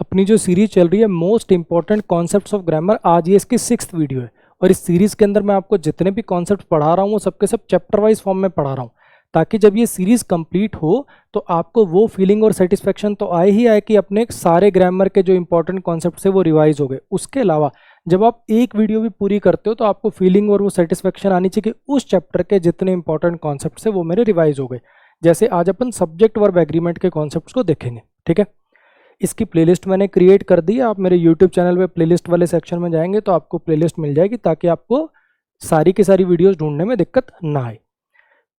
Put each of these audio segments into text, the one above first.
अपनी जो सीरीज चल रही है most important concepts of grammar, आज ये इसकी 6th वीडियो है। और इस सीरीज के अंदर मैं आपको जितने भी कॉन्सेप्ट पढ़ा रहा हूँ वो सबके सब चैप्टर वाइज फॉर्म में पढ़ा रहा हूँ, ताकि जब ये सीरीज कंप्लीट हो तो आपको वो फीलिंग और सेटिस्फेक्शन तो आए ही आए कि अपने सारे ग्रामर के जो इंपॉर्टेंट कॉन्सेप्ट है वो रिवाइज हो गए। उसके अलावा जब आप एक वीडियो भी पूरी करते हो तो आपको फीलिंग और वो सेटिस्फेक्शन आनी चाहिए कि उस चैप्टर के जितने इंपॉर्टेंट कॉन्सेप्ट है वो मेरे रिवाइज हो गए। जैसे आज अपन सब्जेक्ट वर्ब एग्रीमेंट के कॉन्सेप्ट्स को देखेंगे, ठीक है। इसकी प्लेलिस्ट मैंने क्रिएट कर दी है, आप मेरे यूट्यूब चैनल पे प्लेलिस्ट वाले सेक्शन में जाएंगे तो आपको प्लेलिस्ट मिल जाएगी, ताकि आपको सारी की सारी वीडियोस ढूंढने में दिक्कत ना आए।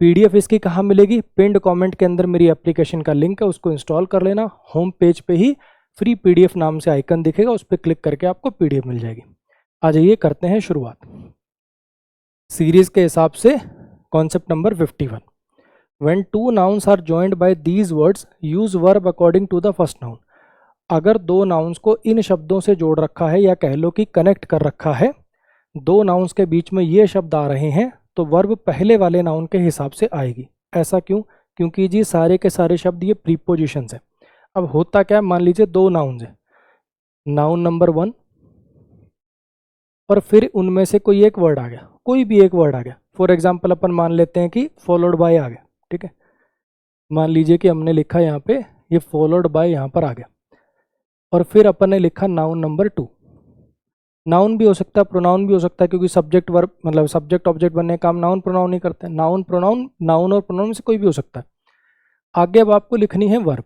पीडीएफ इसकी कहाँ मिलेगी? पिंड कमेंट के अंदर मेरी एप्लीकेशन का लिंक है, उसको इंस्टॉल कर लेना। होम पेज पे ही फ्री पीडीएफ नाम से आइकन दिखेगा, उस पर क्लिक करके आपको पीडीएफ मिल जाएगी। आ जाइए करते हैं शुरुआत सीरीज के हिसाब से। Concept number 51, when two nouns are joined by these words use verb according to the first noun. अगर दो नाउन्स को इन शब्दों से जोड़ रखा है या कह लो कि कनेक्ट कर रखा है, दो नाउन्स के बीच में ये शब्द आ रहे हैं तो वर्ब पहले वाले नाउन के हिसाब से आएगी। ऐसा क्यों? क्योंकि जी सारे के सारे शब्द ये प्रीपोजिशंस हैं। अब होता क्या है, मान लीजिए दो नाउन्स हैं, नाउन नंबर 1 और फिर उनमें से कोई एक वर्ड आ गया, कोई भी एक वर्ड आ गया। फॉर एग्जाम्पल अपन मान लेते हैं कि फॉलोड बाय आ गया, ठीक है। मान लीजिए कि हमने लिखा यहाँ पे ये फॉलोड बाय यहाँ पर आ गया, और फिर अपन ने लिखा नाउन नंबर 2। नाउन भी हो सकता है, प्रोनाउन भी हो सकता है, क्योंकि सब्जेक्ट वर्ब मतलब सब्जेक्ट ऑब्जेक्ट बनने का काम नाउन प्रोनाउन ही करते हैं। नाउन प्रोनाउन, नाउन और प्रोनाउन में से कोई भी हो सकता है। आगे अब आपको लिखनी है वर्ब।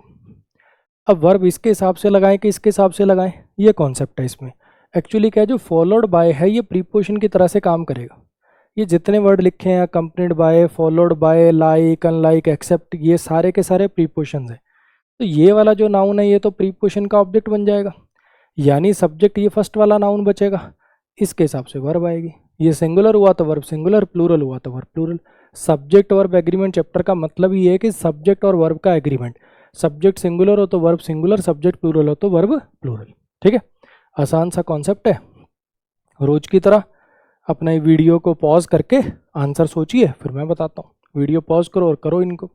अब वर्ब इसके हिसाब से लगाएं कि इसके हिसाब से लगाएं, ये कॉन्सेप्ट है इसमें। एक्चुअली क्या है, जो फॉलोड बाय है ये प्रीपोजिशन की तरह से काम करेगा। ये जितने वर्ड लिखे हैं, accompanied by, followed by, like, unlike, except, ये सारे के सारे प्रीपोजिशन हैं। तो ये वाला जो नाउन है ये तो प्रीपोजिशन का ऑब्जेक्ट बन जाएगा, यानी सब्जेक्ट ये फर्स्ट वाला नाउन बचेगा, इसके हिसाब से वर्ब आएगी। ये सिंगुलर हुआ तो वर्ब सिंगुलर, प्लूरल हुआ तो verb plural. Subject verb agreement chapter का मतलब ये है कि सब्जेक्ट और वर्ब का एग्रीमेंट, सब्जेक्ट सिंगुलर हो तो वर्ब सिंगुलर, सब्जेक्ट प्लूरल हो तो वर्ब प्लूरल, ठीक है। आसान सा कॉन्सेप्ट है। रोज की तरह अपना वीडियो को पॉज करके आंसर सोचिए, फिर मैं बताता हूँ। वीडियो पॉज करो और करो इनको।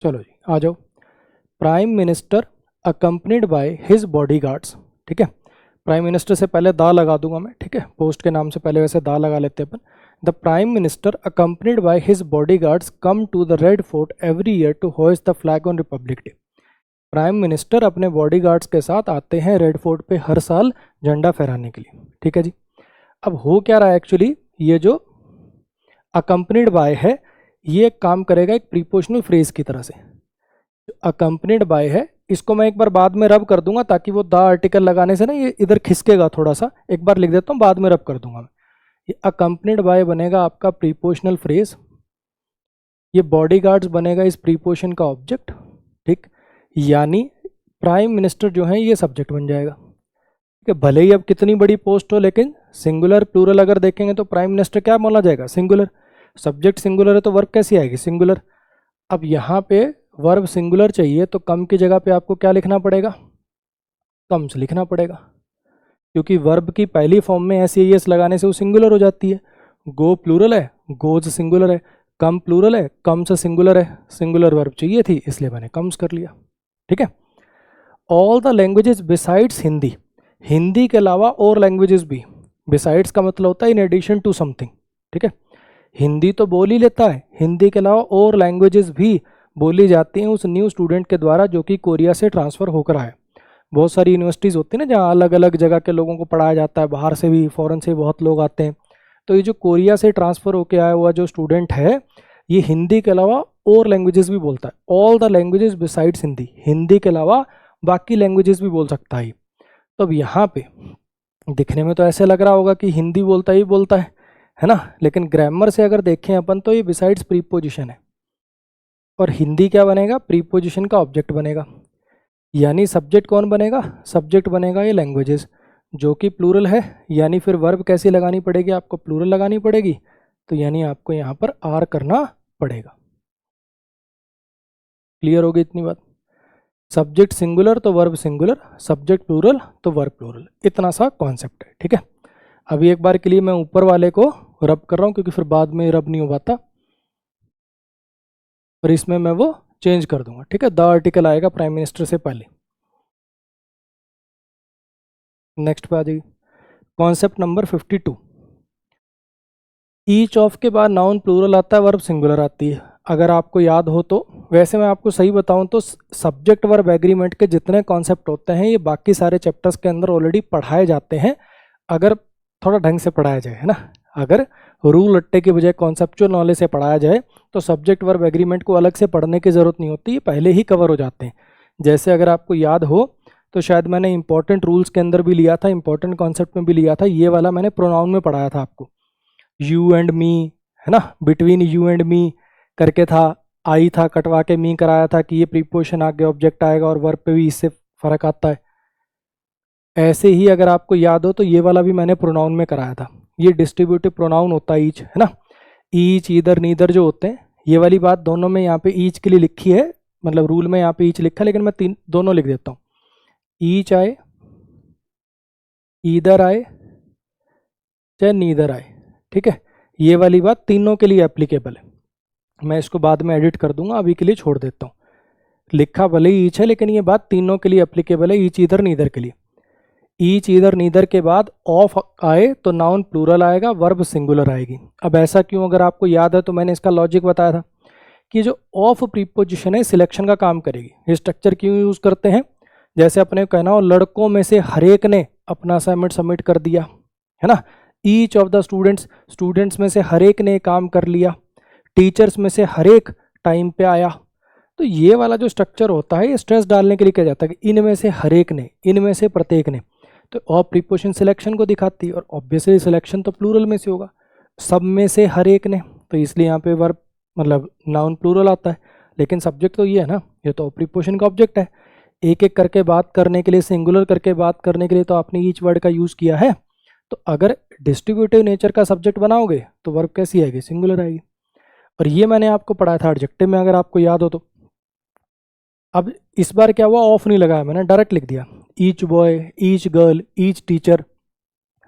चलो जी आ जाओ। Prime minister accompanied by his bodyguards, ठीक है। प्राइम मिनिस्टर से पहले दा लगा दूंगा मैं, ठीक है। पोस्ट के नाम से पहले वैसे दा लगा लेते हैं अपन। The prime minister accompanied by his bodyguards come to the Red Fort every year to hoist the flag on Republic Day. Prime minister अपने बॉडीगार्ड्स के साथ आते हैं रेड फोर्ट पे हर साल झंडा फहराने के लिए, ठीक है जी। अब हो क्या रहा है, एक्चुअली ये जो अकम्पनीड बाय है ये काम करेगा एक प्रीपोजिशनल फ्रेज की तरह से। अकम्पनीड बाय है, इसको मैं एक बार बाद में रब कर दूंगा, ताकि वो द आर्टिकल लगाने से ना ये इधर खिसकेगा थोड़ा सा। एक बार लिख देता हूँ, बाद में रब कर दूंगा मैं। ये अकम्पनीड बाय बनेगा आपका प्रीपोजिशनल फ्रेज, ये बॉडीगार्ड्स बनेगा इस प्रीपोजिशन का ऑब्जेक्ट, ठीक। यानी प्राइम मिनिस्टर जो है ये सब्जेक्ट बन जाएगा, ठीक है। भले ही अब कितनी बड़ी पोस्ट हो, लेकिन सिंगुलर प्लूरल अगर देखेंगे तो प्राइम मिनिस्टर क्या बोला जाएगा? सिंगुलर। सब्जेक्ट सिंगुलर है तो वर्ब कैसी आएगी? सिंगुलर। अब यहाँ पे वर्ब सिंगुलर चाहिए तो कम की जगह पे आपको क्या लिखना पड़ेगा? कम्स लिखना पड़ेगा, क्योंकि वर्ब की पहली फॉर्म में एस एस लगाने से वो सिंगुलर हो जाती है। गो प्लूरल है, गोज सिंगुलर है। कम प्लूरल है, कम्स सिंगुलर है। सिंगुलर वर्ब चाहिए थी इसलिए मैंने कम्स कर लिया, ठीक है। All the languages besides Hindi, Hindi के अलावा और लैंग्वेजेस भी। बिसाइड्स का मतलब होता है इन एडिशन टू समथिंग, ठीक है। हिंदी तो बोल ही लेता है, हिंदी के अलावा और लैंग्वेजेस भी बोली जाती हैं उस न्यू स्टूडेंट के द्वारा जो कि कोरिया से ट्रांसफ़र होकर आए। बहुत सारी यूनिवर्सिटीज़ होती है ना जहाँ अलग अलग जगह के लोगों को पढ़ाया जाता है, बाहर से भी, फॉरेन से बहुत लोग आते हैं। तो ये जो कोरिया से ट्रांसफ़र होकर आया हुआ जो स्टूडेंट है ये हिंदी के अलावा और लैंग्वेजेस भी बोलता है। All the languages besides Hindi, Hindi के अलावा बाकी लैंग्वेजेस भी बोल सकता है। तो अब यहाँ पे दिखने में तो ऐसे लग रहा होगा कि हिंदी बोलता ही बोलता है ना, लेकिन ग्रामर से अगर देखें अपन तो ये बिसाइड्स प्रीपोजिशन है, और हिंदी क्या बनेगा? प्रीपोजिशन का ऑब्जेक्ट बनेगा। यानी सब्जेक्ट कौन बनेगा? सब्जेक्ट बनेगा ये लैंग्वेजेस, जो कि प्लूरल है। यानी फिर वर्ब कैसी लगानी पड़ेगी? आपको प्लूरल लगानी पड़ेगी, तो यानी आपको यहाँ पर आर करना पड़ेगा। क्लियर होगी इतनी बात? सब्जेक्ट सिंगुलर तो वर्ब सिंगुलर, सब्जेक्ट प्लूरल तो वर्ब प्लूरल, इतना सा कॉन्सेप्ट है, ठीक है। अभी एक बार के लिए मैं ऊपर वाले को रब कर रहा हूँ, क्योंकि फिर बाद में रब नहीं हो पाता। और इसमें मैं वो चेंज कर दूंगा, ठीक है। द आर्टिकल आएगा प्राइम मिनिस्टर से पहले। नेक्स्ट पे आ जाइए, कॉन्सेप्ट नंबर 52। ईच ऑफ के बाद नाउन प्लूरल आता है, वर्ब सिंगुलर आती है। अगर आपको याद हो तो, वैसे मैं आपको सही बताऊं तो सब्जेक्ट वर्ब एग्रीमेंट के जितने कॉन्सेप्ट होते हैं ये बाकी सारे चैप्टर्स के अंदर ऑलरेडी पढ़ाए जाते हैं, अगर थोड़ा ढंग से पढ़ाया जाए, है ना। अगर रूल रट्टे की बजाय कॉन्सेप्चुअल नॉलेज से पढ़ाया जाए तो सब्जेक्ट वर्ब एग्रीमेंट को अलग से पढ़ने की ज़रूरत नहीं होती, ये पहले ही कवर हो जाते हैं। जैसे अगर आपको याद हो तो शायद मैंने इंपॉर्टेंट रूल्स के अंदर भी लिया था, इंपॉर्टेंट कॉन्सेप्ट में भी लिया था, ये वाला मैंने प्रोनाउन में पढ़ाया था आपको। यू एंड मी, है ना, बिटवीन यू एंड मी करके था, आई था कटवा के मी कराया था कि ये प्रीपोजिशन आगे ऑब्जेक्ट आएगा, और वर्ब पे भी इससे फर्क आता है। ऐसे ही अगर आपको याद हो तो ये वाला भी मैंने प्रोनाउन में कराया था। ये डिस्ट्रीब्यूटिव प्रोनाउन होता है ईच, है ना। ईच, ईदर, नीदर जो होते हैं, ये वाली बात दोनों में यहाँ पे ईच के लिए लिखी है, मतलब रूल में यहाँ पे ईच लिखा है, लेकिन मैं दोनों लिख देता हूँ। ईच आए, ईदर आए, चाहे नीदर आए, ठीक है। ये वाली बात तीनों के लिए एप्लीकेबल है। मैं इसको बाद में एडिट कर दूंगा, अभी के लिए छोड़ देता हूँ। लिखा भले ही ईच है, लेकिन ये बात तीनों के लिए एप्लीकेबल है, ईच, ईदर, नीदर के लिए। ईच, ईदर, नीदर के बाद ऑफ आए तो नाउन प्लूरल आएगा, वर्ब सिंगुलर आएगी। अब ऐसा क्यों, अगर आपको याद है तो मैंने इसका लॉजिक बताया था कि जो ऑफ प्रीपोजिशन है सिलेक्शन का काम करेगी। ये स्ट्रक्चर क्यों यूज़ करते हैं, जैसे अपने को कहना हो लड़कों में से हर एक ने अपना असाइनमेंट सबमिट कर दिया, है ना। Each of the students, students में से हर एक ने काम कर लिया। टीचर्स में से हर एक टाइम पे आया। तो ये वाला जो स्ट्रक्चर होता है ये स्ट्रेस डालने के लिए किया जाता है कि इनमें से हर एक ने, इनमें से प्रत्येक ने। तो ऑफ प्रीपोजिशन सिलेक्शन को दिखाती है, और ऑब्वियसली सिलेक्शन तो प्लूरल में से होगा, सब में से हर एक ने, तो इसलिए यहाँ पे वर्ब मतलब नाउन प्लूरल आता है। लेकिन सब्जेक्ट तो ये है ना, ये तो प्रीपोजिशन का ऑब्जेक्ट है। एक एक करके बात करने के लिए, सिंगुलर करके बात करने के लिए तो आपने ईच वर्ड का यूज़ किया है। तो अगर डिस्ट्रीब्यूटिव नेचर का सब्जेक्ट बनाओगे तो वर्ब कैसी आएगी, सिंगुलर आएगी। और ये मैंने आपको पढ़ाया था एडजेक्टिव में, अगर आपको याद हो तो। अब इस बार क्या हुआ, ऑफ नहीं लगाया मैंने, डायरेक्ट लिख दिया each boy, each girl, each teacher,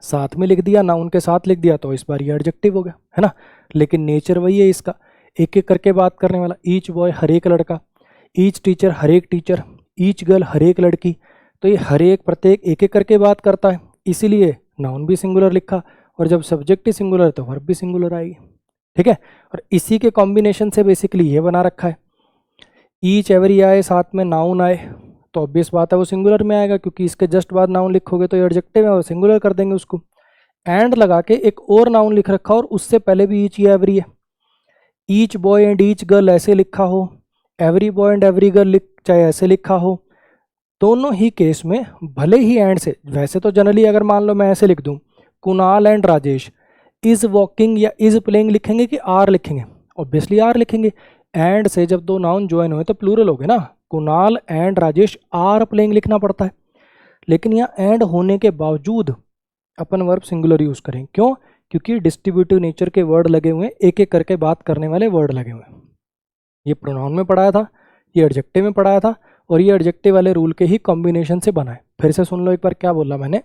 साथ में लिख दिया, नाउन के साथ लिख दिया, तो इस बार ये एडजेक्टिव हो गया, है ना। लेकिन नेचर वही है इसका, एक एक करके बात करने वाला। ईच बॉय हर एक लड़का, ईच टीचर हर एक टीचर, ईच गर्ल हर एक लड़की, तो ये हर एक प्रत्येक एक एक करके बात करता है, इसीलिए नाउन भी सिंगुलर लिखा। और जब सब्जेक्ट ही सिंगुलर तो वर्ब भी सिंगुलर आएगी, ठीक है। और इसी के कॉम्बिनेशन से बेसिकली ये बना रखा है। ईच एवरी आए, साथ में नाउन आए, तो ऑब्वियस बात है वो सिंगुलर में आएगा, क्योंकि इसके जस्ट बाद नाउन लिखोगे तो ये एडजेक्टिव है, वो सिंगुलर कर देंगे उसको। एंड लगा के एक और नाउन लिख रखा और उससे पहले भी ईच या एवरी है। Each boy and each girl ऐसे लिखा हो, every boy and every girl चाहे ऐसे लिखा हो, दोनों ही केस में भले ही एंड से, वैसे तो जनरली अगर मान लो मैं ऐसे लिख दूं, Kunal and Rajesh is walking या इज प्लेइंग लिखेंगे कि आर लिखेंगे, ऑब्वियसली आर लिखेंगे। एंड से जब दो नाउन ज्वाइन हुए तो प्लूरल हो गए ना, Kunal and Rajesh are playing लिखना पड़ता है। लेकिन यहाँ एंड होने के बावजूद अपन वर्ब सिंगुलर यूज करें, क्यों, क्योंकि डिस्ट्रीब्यूटिव नेचर के वर्ड लगे हुए हैं, एक एक करके बात करने वाले वर्ड लगे हुए हैं। ये प्रोनाउन में पढ़ाया था, ये एडजेक्टिव में पढ़ाया था, और ये एडजेक्टिव वाले रूल के ही कॉम्बिनेशन से बना है। फिर से सुन लो एक बार क्या बोला मैंने,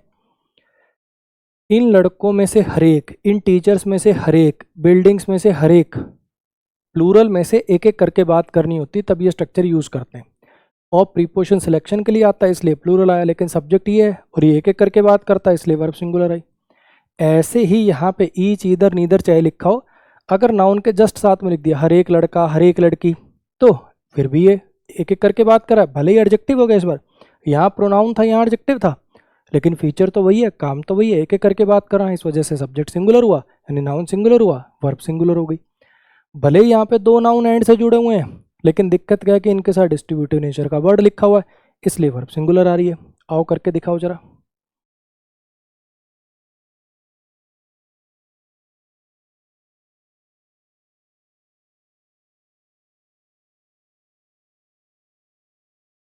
इन लड़कों में से हर एक, इन टीचर्स में से हर एक, बिल्डिंग्स में से हर एक, प्लूरल में से एक एक करके बात करनी होती, तब ये स्ट्रक्चर यूज करते हैं। और प्रीपोजिशन सिलेक्शन के लिए आता है इसलिए प्लूरल आया, लेकिन सब्जेक्ट ये है और ये एक एक करके बात करता है इसलिए वर्ब सिंगुलर आई। ऐसे ही यहाँ पे ईच, ईदर, नीदर चाहे लिखा हो, अगर नाउन के जस्ट साथ में लिख दिया हर एक लड़का, हर एक लड़की, तो फिर भी ये एक एक करके बात करा, भले ही एडजेक्टिव हो गया। इस बार यहाँ प्रोनाउन था, यहाँ एडजेक्टिव था, लेकिन फीचर तो वही है, काम तो वही है, एक एक करके बात कर रहा है, इस वजह से सब्जेक्ट सिंगुलर हुआ, यानी नाउन सिंगुलर हुआ, वर्ब सिंगुलर हो गई। भले ही यहाँ पे दो नाउन एंड से जुड़े हुए हैं, लेकिन दिक्कत क्या है कि इनके साथ डिस्ट्रीब्यूटिव नेचर का वर्ड लिखा हुआ है, इसलिए वर्ब सिंगुलर आ रही है। आओ करके दिखाओ जरा।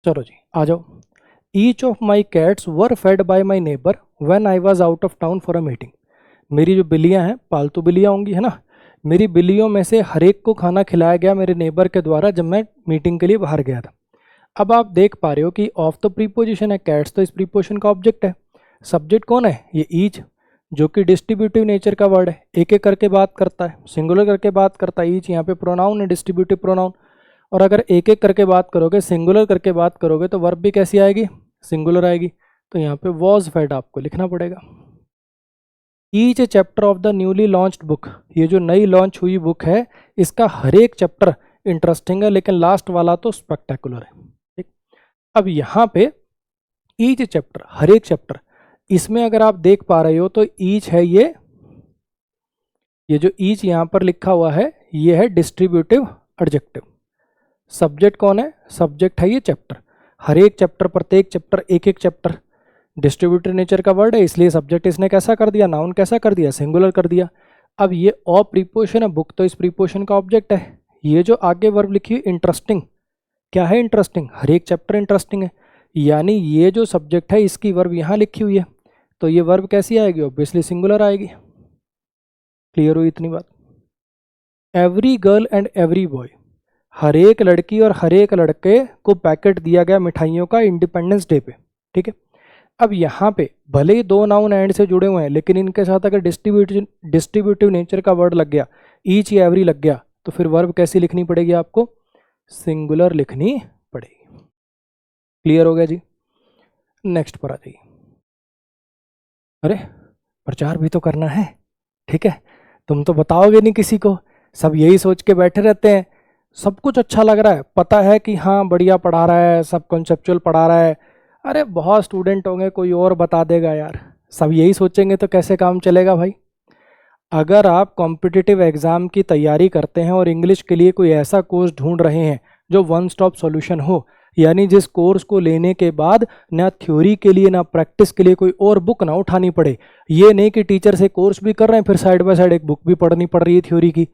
चलो जी आ जाओ। Each of my cats were fed by my neighbour when I was out of town for a meeting. मेरी जो बिल्लियाँ हैं, पालतू बिल्लियाँ होंगी, है ना, मेरी बिल्लियों में से हर एक को खाना खिलाया गया मेरे नेबर के द्वारा जब मैं मीटिंग के लिए बाहर गया था। अब आप देख पा रहे हो कि ऑफ तो प्रीपोजिशन है, कैट्स तो इस प्रीपोजिशन का ऑब्जेक्ट है। सब्जेक्ट कौन है, ये ईच, जो कि डिस्ट्रीब्यूटिव नेचर का वर्ड है, एक एक करके बात करता है, सिंगुलर करके बात करता है। ईच यहाँ पे प्रोनाउन है, डिस्ट्रीब्यूटिव प्रोनाउन, और अगर एक एक करके बात करोगे, सिंगुलर करके बात करोगे, तो वर्ब भी कैसी आएगी, सिंगुलर आएगी। तो यहाँ पे वॉज फेड आपको लिखना पड़ेगा। Each chapter of the newly launched book, ये जो नई लॉन्च हुई बुक है इसका हर एक चैप्टर इंटरेस्टिंग है, लेकिन लास्ट वाला तो स्पेक्टेकुलर है। ठीक, अब यहाँ पे ईच चैप्टर, हर एक चैप्टर, इसमें अगर आप देख पा रहे हो तो ईच है ये जो ईच यहाँ पर लिखा हुआ है ये है डिस्ट्रीब्यूटिव एडजेक्टिव। सब्जेक्ट कौन है, सब्जेक्ट है ये चैप्टर, हर एक चैप्टर, प्रत्येक चैप्टर, एक एक चैप्टर। डिस्ट्रीब्यूटिव नेचर का वर्ड है इसलिए सब्जेक्ट इसने कैसा कर दिया, नाउन कैसा कर दिया, सिंगुलर कर दिया। अब ये ऑ प्रीपोजिशन है, बुक तो इस प्रीपोजिशन का ऑब्जेक्ट है। ये जो आगे वर्ब लिखी है इंटरेस्टिंग, क्या है इंटरेस्टिंग, हर एक चैप्टर इंटरेस्टिंग है, यानी ये जो सब्जेक्ट है इसकी वर्ब यहाँ लिखी हुई है, तो ये वर्ब कैसी आएगी, ऑब्वियसली सिंगुलर आएगी। क्लियर हुई इतनी बात। Every girl and every boy, हर एक लड़की और हर एक लड़के को पैकेट दिया गया मिठाइयों का इंडिपेंडेंस डे पे। ठीक है, अब यहाँ पे भले ही दो नाउन एंड से जुड़े हुए हैं, लेकिन इनके साथ अगर डिस्ट्रीब्यूटिव नेचर का वर्ड लग गया, ईच या एवरी लग गया, तो फिर वर्ब कैसी लिखनी पड़ेगी आपको, सिंगुलर लिखनी पड़ेगी। क्लियर हो गया जी। नेक्स्ट पर आ जाइए। अरे प्रचार भी तो करना है, ठीक है, तुम तो बताओगे नहीं किसी को, सब यही सोच के बैठे रहते हैं, सब कुछ अच्छा लग रहा है, पता है कि हाँ बढ़िया पढ़ा रहा है, सब कॉन्सेप्चुअल पढ़ा रहा है, अरे बहुत स्टूडेंट होंगे कोई और बता देगा यार, सब यही सोचेंगे तो कैसे काम चलेगा भाई। अगर आप कॉम्पिटिटिव एग्ज़ाम की तैयारी करते हैं और इंग्लिश के लिए कोई ऐसा कोर्स ढूंढ रहे हैं जो वन स्टॉप सॉल्यूशन हो, यानी जिस कोर्स को लेने के बाद ना थ्योरी के लिए ना प्रैक्टिस के लिए कोई और बुक ना उठानी पड़े, ये नहीं कि टीचर से कोर्स भी कर रहे हैं फिर साइड बाय साइड एक बुक भी पढ़नी पड़ रही है थ्योरी की,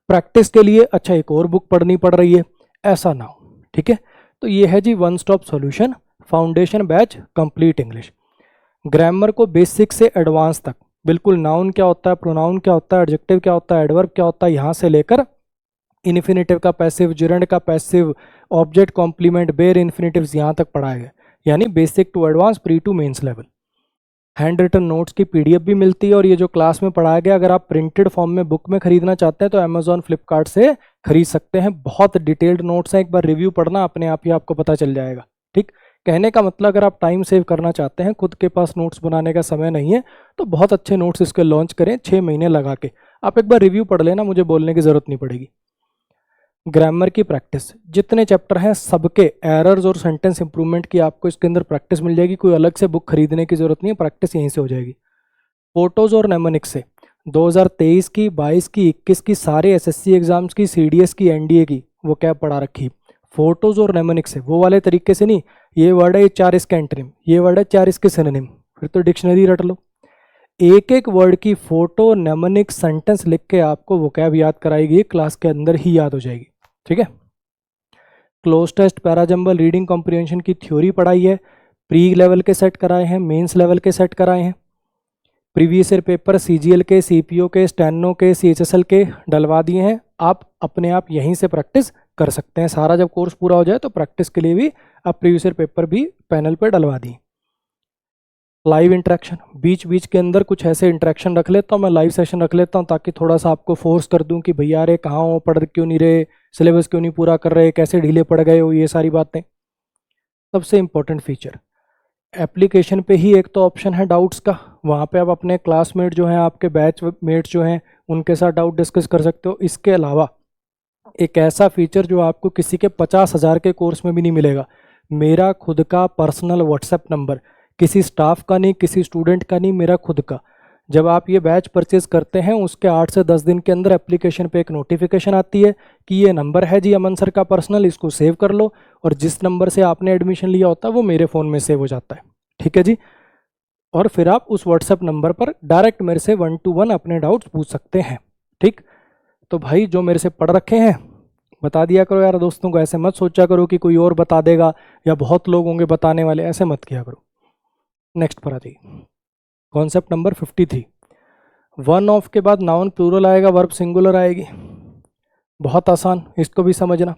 प्रैक्टिस के लिए अच्छा एक और बुक पढ़नी पड़ रही है, ऐसा ना हो। ठीक है, तो ये है जी one stop solution foundation batch complete English. Grammar को बेसिक से एडवांस तक, बिल्कुल नाउन क्या होता है, प्रोनाउन क्या होता है, एडजेक्टिव क्या होता है, एडवर्ब क्या होता है, यहाँ से लेकर इन्फिनेटिव का पैसिव, जिरंड का passive, object complement, bare infinitives यहाँ तक पढ़ाया गया, यानी basic to advance, pre to mains level. Hand written notes की पीडीएफ भी मिलती है, और ये जो क्लास में पढ़ाया गया अगर आप प्रिंटेड फॉर्म में बुक में खरीदना चाहते हैं तो अमेजॉन फ्लिपकार्ट से खरीद सकते हैं। बहुत डिटेल्ड नोट्स हैं, एक बार रिव्यू पढ़ना, अपने आप ही आपको पता चल जाएगा। ठीक, कहने का मतलब अगर आप टाइम सेव करना चाहते हैं, खुद के पास नोट्स बनाने का समय नहीं है, तो बहुत अच्छे नोट्स इसके लॉन्च करें 6 महीने लगा के। आप एक बार रिव्यू पढ़ लेना, मुझे बोलने की ज़रूरत नहीं पड़ेगी। ग्रामर की प्रैक्टिस, जितने चैप्टर हैं सबके एरर्स और सेंटेंस इंप्रूवमेंट की आपको इसके अंदर प्रैक्टिस मिल जाएगी, कोई अलग से बुक खरीदने की ज़रूरत नहीं है, प्रैक्टिस यहीं से हो जाएगी। फोटोज़ और नेमोनिक्स से 2023 की, 22 की, 21 की सारे एसएससी एग्जाम्स की, सीडीएस की, एनडीए की वो क्या पढ़ा रखी। फोटोज़ और नेमोनिक्स से वो वाले तरीके से नहीं, ये वर्ड है ये 4 इसके एंटोनिम, ये वर्ड है 4 इसके सिनोनिम, फिर तो डिक्शनरी रट लो। एक एक वर्ड की फोटो, नेमोनिक, सेंटेंस लिख के आपको वोकैब याद कराएगी, क्लास के अंदर ही याद हो जाएगी। ठीक है, close test, parajumble, reading comprehension की थ्योरी पढ़ाई है, प्री लेवल के सेट कराए हैं, मेंस लेवल के सेट कराए हैं, प्रीवियस ईयर पेपर सीजीएल के, सीपीओ के, स्टेनो के, सीएचएसएल के डलवा दिए हैं। आप अपने आप यहीं से प्रैक्टिस कर सकते हैं, सारा जब कोर्स पूरा हो जाए तो प्रैक्टिस के लिए भी आप प्रीवियस ईयर पेपर भी पैनल पर डलवा दिए। लाइव इंटरेक्शन, बीच बीच के अंदर कुछ ऐसे इंटरेक्शन रख लेता हूँ मैं, लाइव सेशन रख लेता हूँ ताकि थोड़ा सा आपको फोर्स कर दूँ कि भैया अरे कहाँ हो, पढ़ क्यों नहीं रहे, सिलेबस क्यों नहीं पूरा कर रहे, कैसे ढीले पड़ गए हो, ये सारी बातें। सबसे इम्पोर्टेंट फीचर, एप्लीकेशन पे ही एक तो ऑप्शन है डाउट्स का, वहाँ पे आप अपने क्लासमेट जो हैं, आपके बैच मेट्स जो हैं, उनके साथ डाउट डिस्कस कर सकते हो। इसके अलावा एक ऐसा फीचर जो आपको किसी के 50,000 के कोर्स में भी नहीं मिलेगा, मेरा खुद का पर्सनल व्हाट्सएप नंबर, किसी स्टाफ का नहीं, किसी स्टूडेंट का नहीं, मेरा खुद का। जब आप ये बैच परचेज करते हैं उसके 8 से 10 दिन के अंदर एप्लीकेशन पे एक नोटिफिकेशन आती है कि ये नंबर है जी अमन सर का पर्सनल, इसको सेव कर लो, और जिस नंबर से आपने एडमिशन लिया होता है वो मेरे फ़ोन में सेव हो जाता है। ठीक है जी, और फिर आप उस व्हाट्सएप नंबर पर डायरेक्ट मेरे से 1 to 1 अपने डाउट्स पूछ सकते हैं। ठीक, तो भाई जो मेरे से पढ़ रखे हैं बता दिया करो यार दोस्तों को, ऐसे मत सोचा करो कि कोई और बता देगा या बहुत लोग होंगे बताने वाले, ऐसे मत किया करो। नेक्स्ट पर आ जाइए, कॉन्सेप्ट नंबर 53। वन ऑफ के बाद नाउन प्लूरल आएगा, वर्ब सिंगुलर आएगी, बहुत आसान, इसको भी समझना।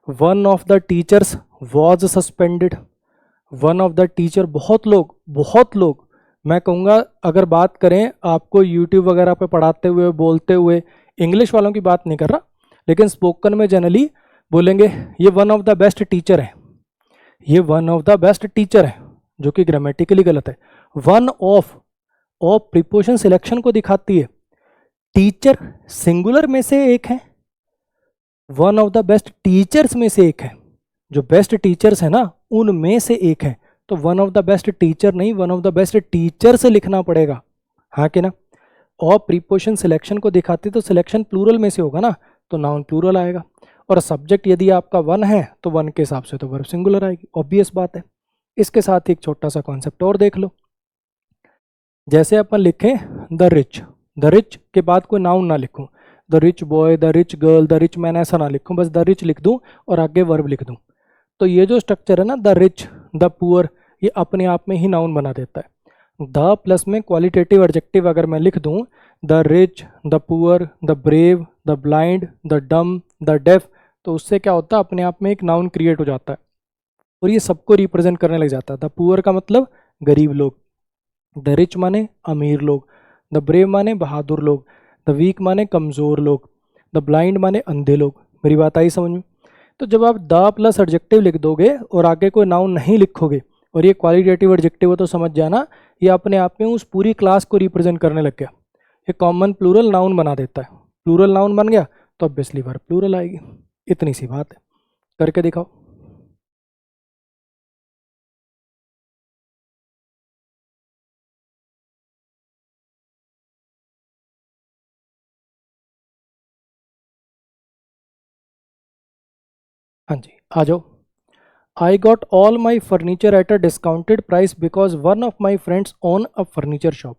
One of the teachers was suspended, one of the teacher, बहुत लोग मैं कहूँगा, अगर बात करें आपको यूट्यूब वगैरह पे पढ़ाते हुए, बोलते हुए, इंग्लिश वालों की बात नहीं कर रहा, लेकिन स्पोकन में जनरली बोलेंगे ये one of the best teacher है, ये one of the best teacher है, जो कि ग्रामेटिकली गलत है। वन ऑफ प्रीपोजिशन सिलेक्शन को दिखाती है। टीचर सिंगुलर में से एक है, one of the best teachers में से एक है, जो बेस्ट टीचर्स है ना उनमें से एक है, तो one of the best teacher नहीं, one of the best teachers लिखना पड़ेगा, हाँ कि ना। और प्रीपोजिशन सिलेक्शन को दिखाती तो सिलेक्शन प्लूरल में से होगा ना, तो नाउन प्लूरल आएगा। और सब्जेक्ट यदि आपका वन है तो वन के हिसाब से तो वर्ब सिंगुलर आएगी, ऑब्वियस बात है। इसके साथ ही एक छोटा सा कॉन्सेप्ट और देख लो। जैसे अपन लिखें द रिच के बाद कोई नाउन ना लिखूं, the rich boy, the rich girl, the rich man, ऐसा ना लिखूं, बस द रिच लिख दूं और आगे वर्ब लिख दूं। तो ये जो स्ट्रक्चर है ना, द रिच, द पुअर, ये अपने आप में ही नाउन बना देता है। द प्लस में क्वालिटेटिव एडजेक्टिव अगर मैं लिख दूं, the rich, the poor, the brave, the blind, the dumb, the deaf, तो उससे क्या होता है, अपने आप में एक नाउन क्रिएट हो जाता है और ये सबको रिप्रेजेंट करने लग जाता है। द पुअर का मतलब गरीब लोग, द रिच माने अमीर लोग, द ब्रेव माने बहादुर लोग, द वीक माने कमज़ोर लोग, द ब्लाइंड माने अंधे लोग। मेरी बात आई समझ में? तो जब आप द प्लस एडजेक्टिव लिख दोगे और आगे कोई नाउन नहीं लिखोगे और ये क्वालिटेटिव एडजेक्टिव है, तो समझ जाना ये अपने आप में उस पूरी क्लास को रिप्रेजेंट करने लग गया। ये कॉमन प्लूरल नाउन बना देता है। प्लूरल नाउन बन गया तो ऑब्वियसली वर्ब प्लूरल आएगी। इतनी सी बात है, करके दिखाओ। हाँ जी, आ जाओ। I got all my furniture at a discounted price because one of my friends own a furniture shop.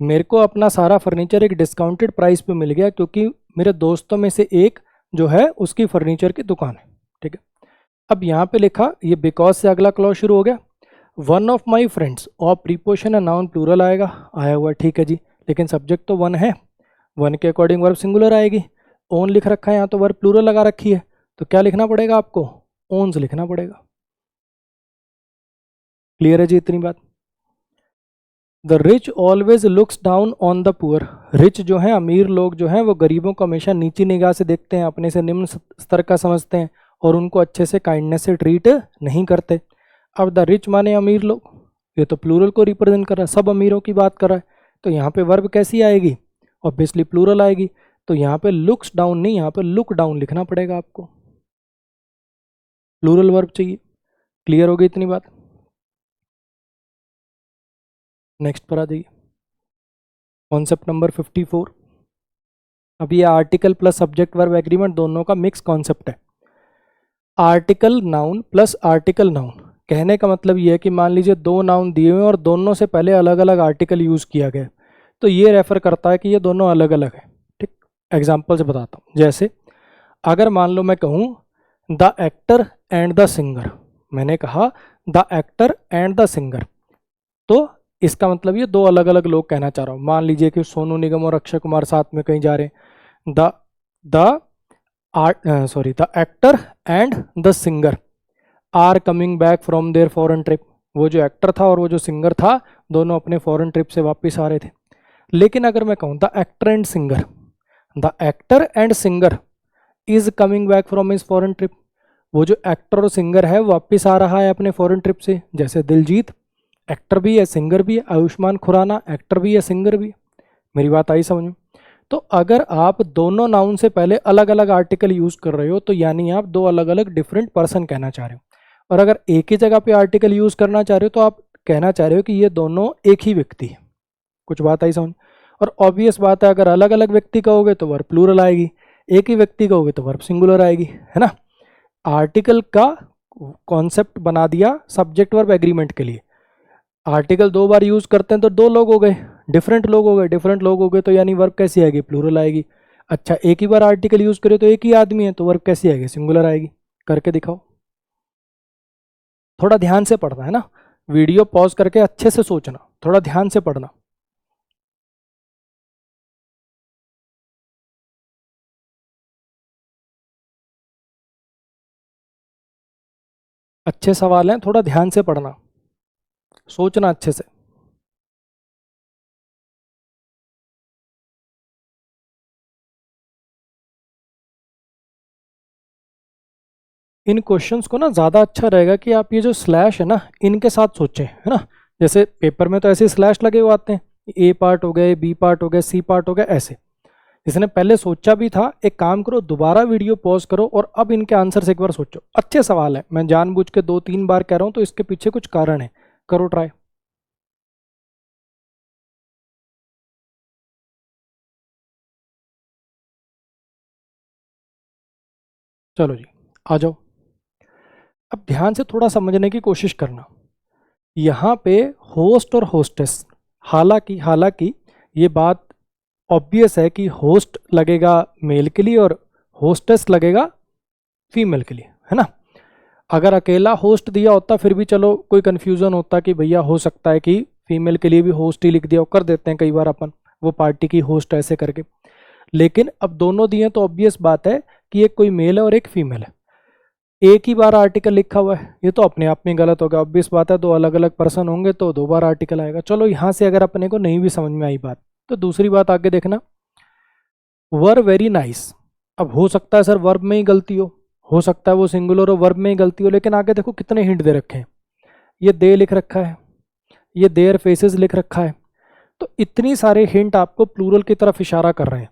मेरे को अपना सारा फर्नीचर एक डिस्काउंटेड प्राइस पे मिल गया क्योंकि मेरे दोस्तों में से एक जो है उसकी फर्नीचर की दुकान है। ठीक है, अब यहाँ पे लिखा ये बिकॉज से अगला क्लॉज शुरू हो गया। वन ऑफ माई फ्रेंड्स और प्रीपोजिशन है, नाउन प्लूरल आएगा, आया हुआ ठीक है जी, लेकिन सब्जेक्ट तो वन है, वन के अकॉर्डिंग वर्ब सिंगुलर आएगी। ओन लिख रखा है यहाँ तो वर्ब प्लूरल लगा रखी है, तो क्या लिखना पड़ेगा आपको, ओन्स लिखना पड़ेगा। क्लियर है जी इतनी बात? The rich always looks down on the poor. Rich जो है, अमीर लोग जो हैं, वो गरीबों को हमेशा नीची निगाह से देखते हैं, अपने से निम्न स्तर का समझते हैं और उनको अच्छे से काइंडनेस से ट्रीट नहीं करते। अब द रिच माने अमीर लोग, ये तो प्लूरल को रिप्रेजेंट कर रहा है, सब अमीरों की बात कर रहा है, तो यहाँ पे वर्ब कैसी आएगी, ऑब्वियसली प्लूरल आएगी। तो यहाँ पे लुक्स डाउन नहीं, यहाँ पे लुक डाउन लिखना पड़ेगा आपको, प्लूरल वर्ब चाहिए। क्लियर हो गई इतनी बात? नेक्स्ट पर आ जाइए, कॉन्सेप्ट नंबर 54। अब ये article plus subject verb agreement दोनों का मिक्स कॉन्सेप्ट है। Article noun plus article noun, कहने का मतलब ये है कि मान लीजिए दो नाउन दिए हुए हैं और दोनों से पहले अलग अलग आर्टिकल यूज़ किया गया, तो ये रेफर करता है कि ये दोनों अलग अलग है। ठीक, एग्जाम्पल से बताता हूँ। जैसे अगर मान लो मैं कहूँ the actor and the singer, मैंने कहा the actor and the singer, तो इसका मतलब ये दो अलग अलग लोग कहना चाह रहा हूँ। मान लीजिए कि सोनू निगम और अक्षय कुमार साथ में कहीं जा रहे हैं, the the the actor and the singer are coming back from their foreign trip. वो जो एक्टर था और वो जो सिंगर था, दोनों अपने फॉरेन ट्रिप से वापस आ रहे थे। लेकिन अगर मैं कहूँ the actor and singer, the actor and singer is coming back from his foreign trip, वो जो एक्टर और सिंगर है वापस आ रहा है अपने फॉरेन ट्रिप से। जैसे दिलजीत एक्टर भी है सिंगर भी है, आयुष्मान खुराना एक्टर भी है सिंगर भी है। मेरी बात आई समझ में? तो अगर आप दोनों नाउन से पहले अलग अलग आर्टिकल यूज कर रहे हो, तो यानी आप दो अलग अलग डिफरेंट पर्सन कहना चाह रहे हो। और अगर एक ही जगह पे आर्टिकल यूज करना चाह रहे हो, तो आप कहना चाह रहे हो कि ये दोनों एक ही व्यक्ति है। कुछ बात आई समझ? और ऑब्वियस बात है, अगर अलग अलग व्यक्ति कहोगे तो वर्ब प्लूरल आएगी, एक ही व्यक्ति कहोगे तो वर्ब सिंगुलर आएगी, है ना। आर्टिकल का कॉन्सेप्ट बना दिया सब्जेक्ट वर्ब एग्रीमेंट के लिए। आर्टिकल दो बार यूज करते हैं तो दो लोग हो गए, डिफरेंट लोग हो गए, डिफरेंट लोग हो गए, तो यानी वर्ब कैसी आएगी, प्लूरल आएगी। अच्छा, एक ही बार आर्टिकल यूज करे तो एक ही आदमी है, तो वर्ब कैसी आएगी, सिंगुलर आएगी। करके दिखाओ। थोड़ा ध्यान से पढ़ना है ना, वीडियो पॉज करके अच्छे से सोचना, थोड़ा ध्यान से पढ़ना। अच्छे सवाल हैं, थोड़ा ध्यान से पढ़ना, सोचना अच्छे से। इन क्वेश्चंस को ना ज़्यादा अच्छा रहेगा कि आप ये जो स्लैश है ना इनके साथ सोचें, है ना। जैसे पेपर में तो ऐसे स्लैश लगे हुए आते हैं, ए पार्ट हो गए, बी पार्ट हो गए, सी पार्ट हो गए, ऐसे। जिसने पहले सोचा भी था, एक काम करो, दोबारा वीडियो पॉज करो और अब इनके आंसर से एक बार सोचो। अच्छे सवाल है, मैं जानबूझ के 2-3 बार कह रहा हूँ तो इसके पीछे कुछ कारण है। करो ट्राई। चलो जी, आ जाओ। अब ध्यान से थोड़ा समझने की कोशिश करना। यहाँ पे होस्ट और होस्टेस, हालांकि हालांकि ये बात ऑब्वियस है कि होस्ट लगेगा मेल के लिए और होस्टेस लगेगा फीमेल के लिए, है ना। अगर अकेला होस्ट दिया होता फिर भी चलो कोई कन्फ्यूज़न होता कि भैया हो सकता है कि फीमेल के लिए भी होस्ट ही लिख दिया, कर देते हैं कई बार अपन वो पार्टी की होस्ट ऐसे करके। लेकिन अब दोनों दिए तो ऑब्वियस बात है कि एक कोई मेल है और एक फीमेल है। एक ही बार आर्टिकल लिखा हुआ है, ये तो अपने आप में गलत होगा, ऑब्वियस बात है। दो अलग अलग पर्सन होंगे तो 2 बार आर्टिकल आएगा। चलो यहाँ से अगर अपने को नहीं भी समझ में आई बात, तो दूसरी बात आगे देखना, वर वेरी नाइस। अब हो सकता है सर वर्ब में ही गलती हो सकता है वो सिंगुलर और वर्ब में ही गलती हो, लेकिन आगे देखो कितने हिंट दे रखे हैं। ये दे लिख रखा है, ये देयर फेसेस लिख रखा है, तो इतनी सारे हिंट आपको प्लूरल की तरफ इशारा कर रहे हैं।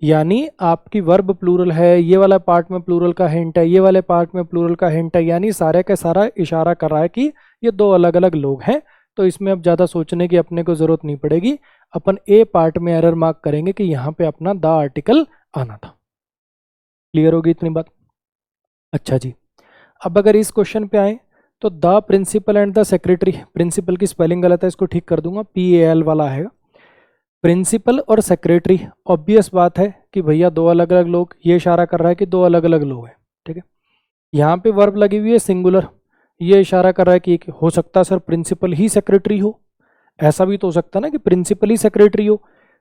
यानी आपकी वर्ब प्लूरल है, ये वाला पार्ट में प्लूरल का हिंट है, ये वाले पार्ट में प्लूरल का हिंट है, यानी सारे का सारा इशारा कर रहा है कि ये 2 अलग अलग लोग हैं। तो इसमें अब ज़्यादा सोचने की अपने को ज़रूरत नहीं पड़ेगी, अपन ए पार्ट में एरर मार्क करेंगे कि यहाँ पे अपना द आर्टिकल आना था। क्लियर होगी इतनी बात? अच्छा जी, अब अगर इस क्वेश्चन पे आए तो the principal and the secretary, principal की स्पेलिंग गलत है, इसको ठीक कर दूंगा, PAL वाला है। प्रिंसिपल और सेक्रेटरी, ऑब्वियस बात है कि भैया 2 अलग अलग लोग, ये इशारा कर रहा है कि 2 अलग अलग लोग हैं, ठीक है। यहाँ पे वर्ब लगी हुई है सिंगुलर, ये इशारा कर रहा है कि हो सकता है सर प्रिंसिपल ही सेक्रेटरी हो, ऐसा भी तो हो सकता है ना कि प्रिंसिपल ही सेक्रेटरी हो।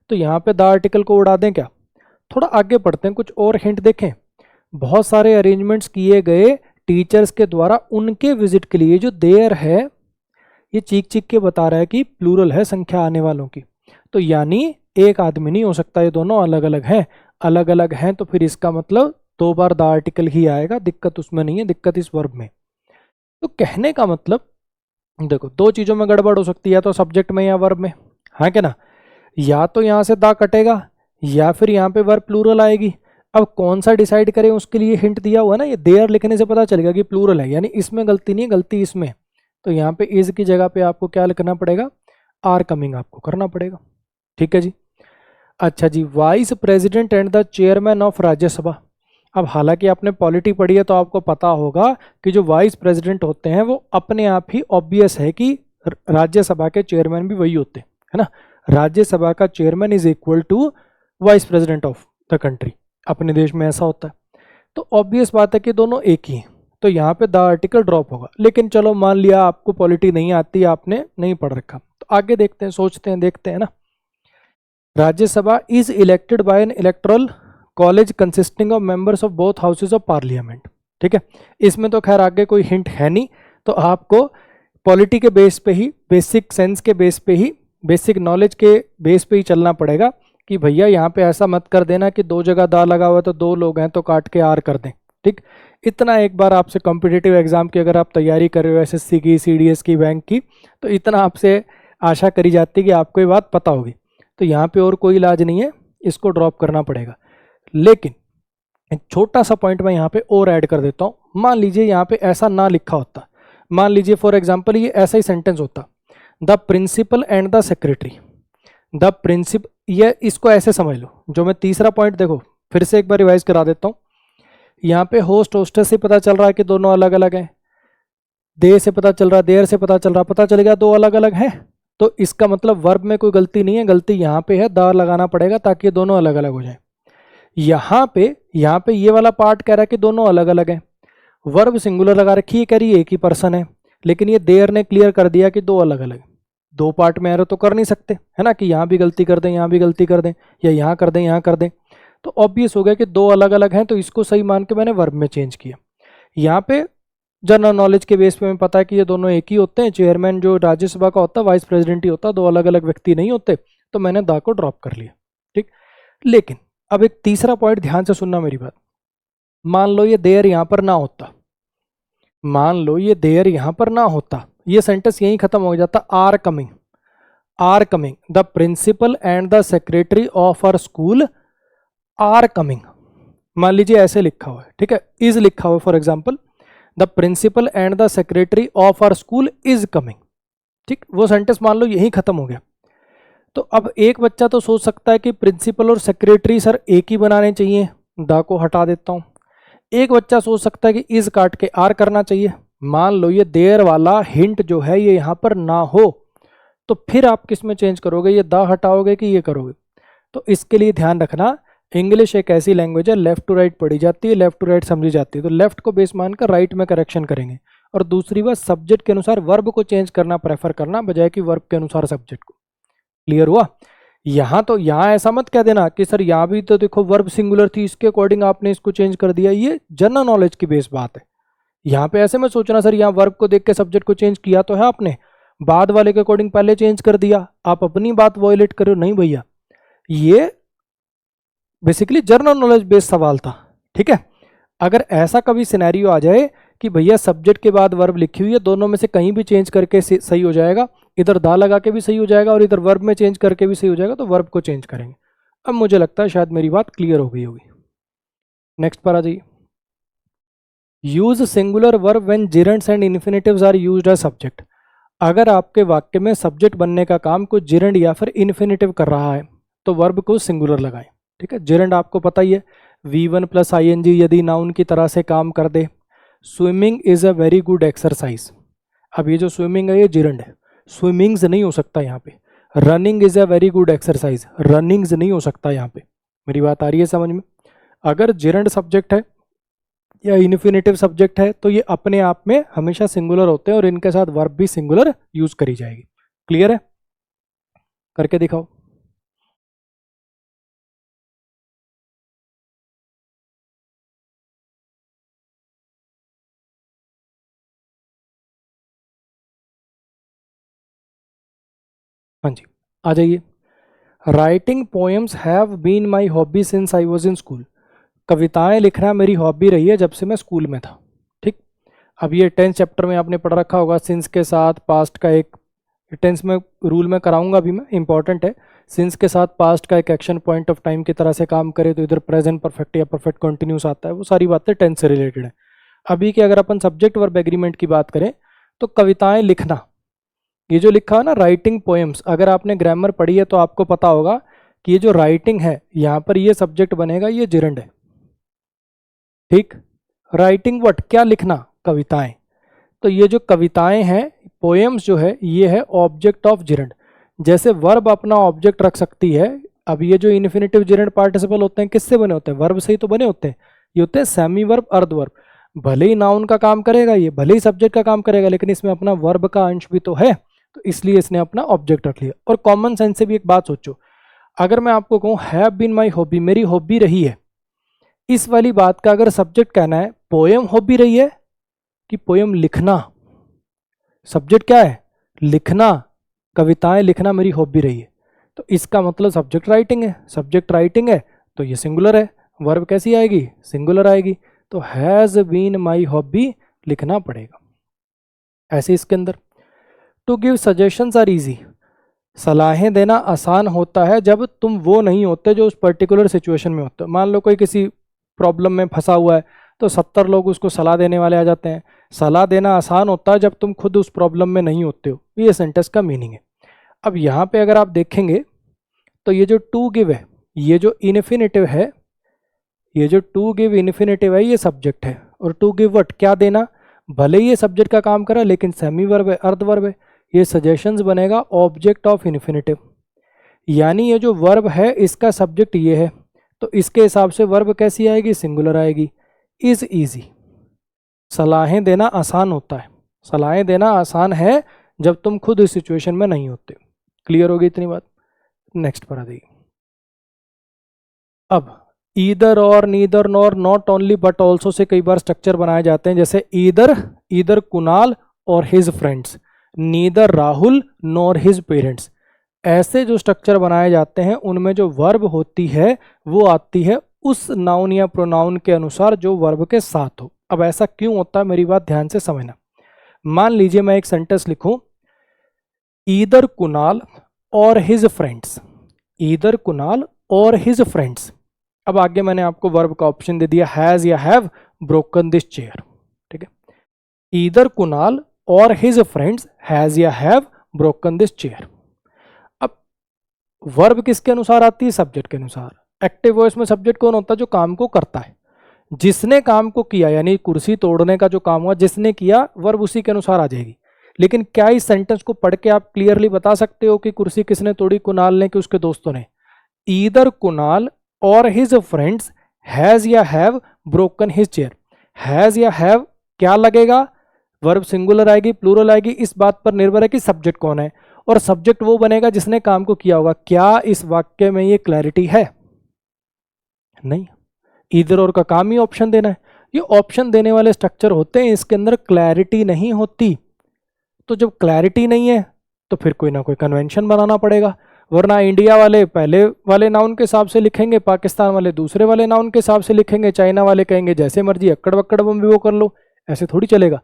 तो यहाँ पे द आर्टिकल को उड़ा दें क्या? थोड़ा आगे पढ़ते हैं, कुछ और हिंट देखें। बहुत सारे अरेंजमेंट्स किए गए टीचर्स के द्वारा उनके विजिट के लिए। जो देयर है ये चीख चीख के बता रहा है कि प्लूरल है संख्या आने वालों की, तो यानी एक आदमी नहीं हो सकता, ये दोनों अलग अलग हैं। अलग अलग हैं तो फिर इसका मतलब 2 बार द आर्टिकल ही आएगा, दिक्कत उसमें नहीं है, दिक्कत इस वर्ब में। तो कहने का मतलब देखो 2 चीज़ों में गड़बड़ हो सकती है, या तो सब्जेक्ट में या वर्ब में, हाँ क्या ना। या तो यहाँ से द कटेगा या फिर यहाँ पे वर्ब प्लूरल आएगी। अब कौन सा डिसाइड करें उसके लिए हिंट दिया हुआ है ना, ये देयर लिखने से पता चलेगा कि प्लूरल है, यानी इसमें गलती नहीं है, गलती इसमें। तो यहाँ पे इज की जगह पे आपको क्या लिखना पड़ेगा? आर कमिंग आपको करना पड़ेगा, ठीक है जी। अच्छा जी, vice president and the chairman of Rajya Sabha. अब हालांकि आपने पॉलिटी पढ़ी है तो आपको पता होगा कि जो वाइस प्रेसिडेंट होते हैं वो अपने आप ही ऑब्वियस है कि राज्यसभा के चेयरमैन भी वही होते हैं, है ना। राज्यसभा का chairman is equal to vice president of the country, अपने देश में ऐसा होता है। तो ऑब्वियस बात है कि दोनों एक ही हैं, तो यहाँ पे द आर्टिकल ड्रॉप होगा। लेकिन चलो मान लिया आपको पॉलिटी नहीं आती, आपने नहीं पढ़ रखा, तो आगे देखते हैं, सोचते हैं, देखते हैं ना। Rajya Sabha is elected by N electoral college consisting of members of both houses of parliament, ठीक है। इसमें तो खैर आगे कोई हिंट है नहीं, तो आपको पॉलिटी के बेस पे ही, बेसिक सेंस के बेस पे ही, बेसिक नॉलेज के बेस पे ही चलना पड़ेगा कि भैया यहाँ पे ऐसा मत कर देना कि 2 जगह दा लगा हुआ तो 2 लोग हैं तो काट के आर कर दें, ठीक। इतना एक बार आपसे कॉम्पिटिटिव एग्जाम की अगर आप तैयारी कर रहे हो, SSC की, CDS की, बैंक की, तो इतना आपसे आशा करी जाती है कि आपको ये बात पता होगी। तो यहाँ पे और कोई इलाज नहीं है, इसको ड्रॉप करना पड़ेगा। लेकिन एक छोटा सा पॉइंट मैं यहाँ पे और ऐड कर देता हूँ। मान लीजिए यहाँ पे ऐसा ना लिखा होता, मान लीजिए फॉर एग्जांपल ये ऐसा ही सेंटेंस होता, the principal and the secretary, the principal, ये इसको ऐसे समझ लो। जो मैं तीसरा पॉइंट देखो फिर से एक बार रिवाइज करा देता हूँ। यहाँ पे होस्ट होस्टेस से पता चल रहा है कि दोनों अलग अलग हैं, दे से पता चल रहा है, देर से पता चल रहा, पता चल गया 2 अलग अलग हैं। तो इसका मतलब वर्ब में कोई गलती नहीं है, गलती यहाँ पे है, द लगाना पड़ेगा ताकि ये दोनों अलग अलग हो जाए। यहाँ पे ये वाला पार्ट कह रहा है कि दोनों अलग अलग हैं, वर्ब सिंगुलर लगा रखी है, कह रही है एक ही पर्सन है, लेकिन ये देर ने क्लियर कर दिया कि 2 अलग अलग। 2 पार्ट में एरर तो कर नहीं सकते, है ना, कि यहाँ भी गलती कर दें, यहाँ भी गलती कर दें, या यहाँ कर दें, यहाँ कर दें। तो ऑब्वियस हो गया कि 2 अलग अलग हैं, तो इसको सही मान के मैंने वर्ब में चेंज किया। यहाँ पे जनरल नॉलेज के बेस पे हमें पता है कि ये दोनों एक ही होते हैं, चेयरमैन जो राज्यसभा का होता है, वाइस प्रेसिडेंट ही होता है, 2 अलग अलग व्यक्ति नहीं होते, तो मैंने द को ड्रॉप कर लिया, ठीक। लेकिन अब एक तीसरा पॉइंट ध्यान से सुनना मेरी बात। मान लो ये देयर यहाँ पर ना होता, मान लो ये देयर यहाँ पर ना होता, ये सेंटेंस यहीं खत्म हो जाता, are coming, are coming, the principal and the secretary of our school are coming. मान लीजिए ऐसे लिखा हुआ है, ठीक है, इज लिखा हुआ है, for example the principal and the secretary of our school is coming, ठीक, वो सेंटेंस मान लो यहीं खत्म हो गया। तो अब एक बच्चा तो सोच सकता है कि प्रिंसिपल और सेक्रेटरी सर एक ही बनाने चाहिए, द को हटा देता हूँ। एक बच्चा सोच सकता है कि इज काट के आर करना चाहिए। मान लो ये देयर वाला हिंट जो है ये यहाँ पर ना हो, तो फिर आप किस में चेंज करोगे, ये द हटाओगे कि ये करोगे। तो इसके लिए ध्यान रखना, इंग्लिश एक ऐसी लैंग्वेज है लेफ्ट टू राइट पढ़ी जाती है, लेफ्ट टू राइट समझी जाती है, तो लेफ्ट को बेस मानकर राइट में करेक्शन करेंगे। और दूसरी बात, सब्जेक्ट के अनुसार वर्ब को चेंज करना प्रेफर करना, बजाय कि वर्ब के अनुसार सब्जेक्ट को। क्लियर हुआ? यहाँ तो यहाँ ऐसा मत कह देना कि सर यहाँ भी तो देखो वर्ब सिंगुलर थी, इसके अकॉर्डिंग आपने इसको चेंज कर दिया, ये जनरल नॉलेज की बेस बात है। यहाँ पे ऐसे मत सोचना सर यहाँ वर्ब को देख के सब्जेक्ट को चेंज किया तो है आपने, बाद वाले के अकॉर्डिंग पहले चेंज कर दिया, आप अपनी बात वॉयलेट करो, नहीं भैया, ये बेसिकली जनरल नॉलेज बेस्ड सवाल था, ठीक है। अगर ऐसा कभी सिनेरियो आ जाए कि भैया सब्जेक्ट के बाद वर्ब लिखी हुई है, दोनों में से कहीं भी चेंज करके सही हो जाएगा, इधर दा लगा के भी सही हो जाएगा और इधर वर्ब में चेंज करके भी सही हो जाएगा, तो वर्ब को चेंज करेंगे। अब मुझे लगता है शायद मेरी बात क्लियर हो गई होगी। नेक्स्ट पर आ जाइए। Use singular verb when gerunds and infinitives are used as subject. अगर आपके वाक्य में सब्जेक्ट बनने का काम कोई जिरंड या फिर इन्फिनेटिव कर रहा है तो वर्ब को सिंगुलर लगाएं, ठीक है। जिरंड आपको पता ही है, V1 + ing यदि नाउन की तरह से काम कर दे। Swimming is a very good exercise. अब ये जो स्विमिंग है ये जिरंड है, स्विमिंग्स नहीं हो सकता यहाँ पे। Running is a very good exercise, runnings नहीं हो सकता यहाँ पे। मेरी बात आ रही है समझ में? अगर जिरंड सब्जेक्ट है या इन्फिनेटिव सब्जेक्ट है तो ये अपने आप में हमेशा सिंगुलर होते हैं और इनके साथ वर्ब भी सिंगुलर यूज करी जाएगी। क्लियर है? करके दिखाओ। हाँ जी, आ जाइए। Writing poems have been my hobby since I was in school. कविताएं लिखना मेरी हॉबी रही है जब से मैं स्कूल में था, ठीक। अब ये 10th चैप्टर में आपने पढ़ रखा होगा, सिंस के साथ पास्ट का एक, टेंस में रूल में कराऊंगा अभी मैं, इंपॉर्टेंट है। सिंस के साथ पास्ट का एक एक्शन पॉइंट ऑफ टाइम की तरह से काम करे तो इधर प्रेजेंट परफेक्ट या परफेक्ट कंटिन्यूस आता है, वो सारी बातें टेंस से रिलेटेड है। अभी की अगर अपन सब्जेक्ट वर्ब एग्रीमेंट की बात करें तो कविताएं लिखना, ये जो लिखा है ना राइटिंग पोएम्स, अगर आपने ग्रामर पढ़ी है तो आपको पता होगा कि ये जो राइटिंग है यहाँ पर ये सब्जेक्ट बनेगा, ये जिरंड है, ठीक। राइटिंग व्हाट, क्या लिखना, कविताएं। तो ये जो कविताएं हैं, पोएम्स जो है, ये है ऑब्जेक्ट ऑफ जिरंड। जैसे वर्ब अपना ऑब्जेक्ट रख सकती है, अब ये जो इन्फिनेटिव जिरंड पार्टिसिपल होते हैं किससे बने होते हैं, वर्ब से ही तो बने होते हैं। ये होते हैं सेमी वर्ब, अर्ध वर्ब। भले ही नाउन का काम करेगा ये, भले ही सब्जेक्ट का काम करेगा, लेकिन इसमें अपना वर्ब का अंश भी तो है, तो इसलिए इसने अपना ऑब्जेक्ट रख लिया। और कॉमन सेंस से भी एक बात सोचो, अगर मैं आपको कहूँ हैव बीन माई हॉबी, मेरी हॉबी रही है, इस वाली बात का अगर सब्जेक्ट कहना है पोएम हॉबी रही है कि पोएम लिखना, सब्जेक्ट क्या है, लिखना, कविताएं लिखना मेरी हॉबी रही है, तो इसका मतलब सब्जेक्ट राइटिंग है। सब्जेक्ट राइटिंग है तो ये सिंगुलर है, वर्ब कैसी आएगी, सिंगुलर आएगी। तो हैज बीन माई हॉबी लिखना पड़ेगा। ऐसे इसके अंदर to give suggestions are easy, सलाहें देना आसान होता है जब तुम वो नहीं होते जो उस पर्टिकुलर सिचुएशन में होते हो। मान लो कोई किसी प्रॉब्लम में फंसा हुआ है तो 70 लोग उसको सलाह देने वाले आ जाते हैं। सलाह देना आसान होता है जब तुम खुद उस प्रॉब्लम में नहीं होते हो, ये सेंटेंस का मीनिंग है। अब यहाँ पे अगर आप देखेंगे तो ये जो टू गिव है, ये जो इन्फिनेटिव है, ये जो टू गिव इन्फिनेटिव है ये सब्जेक्ट है, और टू गिव व्हाट, क्या देना, भले ही ये सब्जेक्ट का काम करा लेकिन सेमी वर्ब है, अर्ध वर्ब है, ये सजेशंस बनेगा ऑब्जेक्ट ऑफ इन्फिनेटिव। यानी ये जो वर्ब है इसका सब्जेक्ट ये है, तो इसके हिसाब से वर्ब कैसी आएगी, सिंगुलर आएगी। इज ईजी, सलाहें देना आसान होता है, सलाहें देना आसान है जब तुम खुद इस सिचुएशन में नहीं होते। क्लियर होगी इतनी बात? नेक्स्ट पर आ जाइए। अब ईदर और neither nor not only but also say कई बार स्ट्रक्चर बनाए जाते हैं, जैसे ईदर कुणाल और his friends, neither Rahul nor his parents. ऐसे जो स्ट्रक्चर बनाए जाते हैं उनमें जो वर्ब होती है वो आती है उस नाउन या प्रोनाउन के अनुसार जो वर्ब के साथ हो। अब ऐसा क्यों होता है, मेरी बात ध्यान से समझना। मान लीजिए मैं एक सेंटेंस लिखूं, ईदर कुणाल और हिज फ्रेंड्स, ईदर कुणाल और हिज फ्रेंड्स। अब आगे मैंने आपको वर्ब का ऑप्शन दे दिया, हैज या हैव ब्रोकन दिस चेयर, ठीक है। ईदर कुणाल और हिज फ्रेंड्स हैज या हैव ब्रोकन दिस चेयर। अब वर्ब किसके अनुसार आती है, सब्जेक्ट के अनुसार। एक्टिव वॉइस में सब्जेक्ट कौन होता है, जो काम को करता है, जिसने काम को किया, यानी कुर्सी तोड़ने का जो काम हुआ जिसने किया, वर्ब उसी के अनुसार आ जाएगी। लेकिन क्या इस सेंटेंस को पढ़ के आप क्लियरली बता सकते हो कि कुर्सी किसने तोड़ी, कुणाल ने कि उसके दोस्तों ने? ईदर कुणाल और हिज फ्रेंड्स हैज या have broken his chair. Has या हैव क्या लगेगा, वर्ब सिंगुलर आएगी प्लूरल आएगी, इस बात पर निर्भर है कि सब्जेक्ट कौन है, और सब्जेक्ट वो बनेगा जिसने काम को किया होगा। क्या इस वाक्य में ये क्लैरिटी है? नहीं। ईदर और का काम ही ऑप्शन देना है। ये ऑप्शन देने वाले स्ट्रक्चर होते हैं, इसके अंदर क्लैरिटी नहीं होती। तो जब क्लैरिटी नहीं है तो फिर कोई ना कोई कन्वेंशन बनाना पड़ेगा, वरना इंडिया वाले पहले वाले नाउन के हिसाब से लिखेंगे, पाकिस्तान वाले दूसरे वाले नाउन के हिसाब से लिखेंगे, चाइना वाले कहेंगे जैसे मर्जी अक्कड़ बक्कड़ बम भी वो कर लो। ऐसे थोड़ी चलेगा।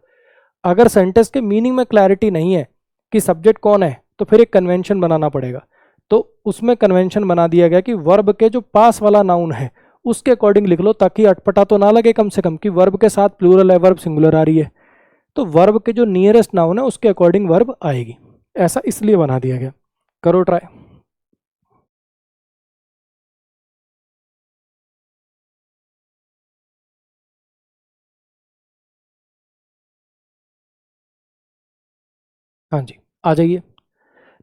अगर सेंटेंस के मीनिंग में क्लैरिटी नहीं है कि सब्जेक्ट कौन है, तो फिर एक कन्वेंशन बनाना पड़ेगा। तो उसमें कन्वेंशन बना दिया गया कि वर्ब के जो पास वाला नाउन है उसके अकॉर्डिंग लिख लो, ताकि अटपटा तो ना लगे कम से कम कि वर्ब के साथ प्लूरल है, वर्ब सिंगुलर आ रही है। तो वर्ब के जो नियरेस्ट नाउन है उसके अकॉर्डिंग वर्ब आएगी। ऐसा इसलिए बना दिया गया। करो ट्राई। हाँ जी, आ जाइए।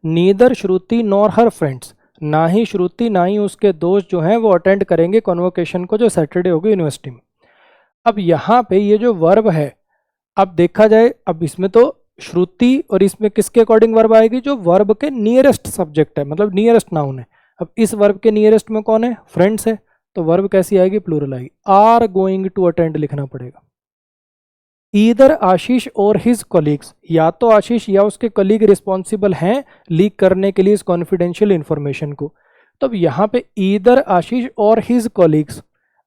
नीदर श्रुति नॉर हर फ्रेंड्स, ना ही श्रुति ना ही उसके दोस्त जो हैं वो अटेंड करेंगे कॉन्वोकेशन को, जो सैटरडे होगी यूनिवर्सिटी में। अब यहाँ पे ये जो वर्ब है, अब देखा जाए, अब इसमें तो श्रुति और इसमें किसके अकॉर्डिंग वर्ब आएगी, जो वर्ब के नियरेस्ट सब्जेक्ट है, मतलब नियरेस्ट नाउन है। अब इस वर्ब के नियरेस्ट में कौन है, फ्रेंड्स है, तो वर्ब कैसी आएगी, प्लूरल आएगी। आर गोइंग टू अटेंड लिखना पड़ेगा। ईदर आशीष और हिज कॉलीग्स, या तो आशीष या उसके कलीग रिस्पॉन्सिबल हैं लीक करने के लिए इस कॉन्फिडेंशियल इंफॉर्मेशन को। तो अब यहाँ पे ईदर आशीष और हिज कॉलीग्स,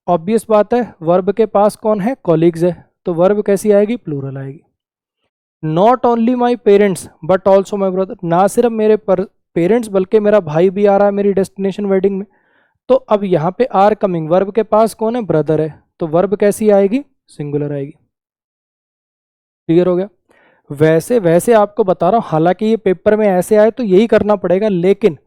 ऑब्वियस बात है वर्ब के पास कौन है, कॉलीग्स है, तो वर्ब कैसी आएगी, प्लूरल आएगी। Not only my parents but also my brother, ना सिर्फ मेरे पेरेंट्स बल्कि मेरा भाई भी आ रहा है मेरी डेस्टिनेशन वेडिंग में। तो अब यहाँ पे आर कमिंग, वर्ब के पास कौन है, ब्रदर है, तो वर्ब कैसी आएगी, सिंगुलर आएगी। क्लियर हो गया। वैसे वैसे आपको बता रहा हूँ, हालांकि ये पेपर में ऐसे आए तो यही करना पड़ेगा, लेकिन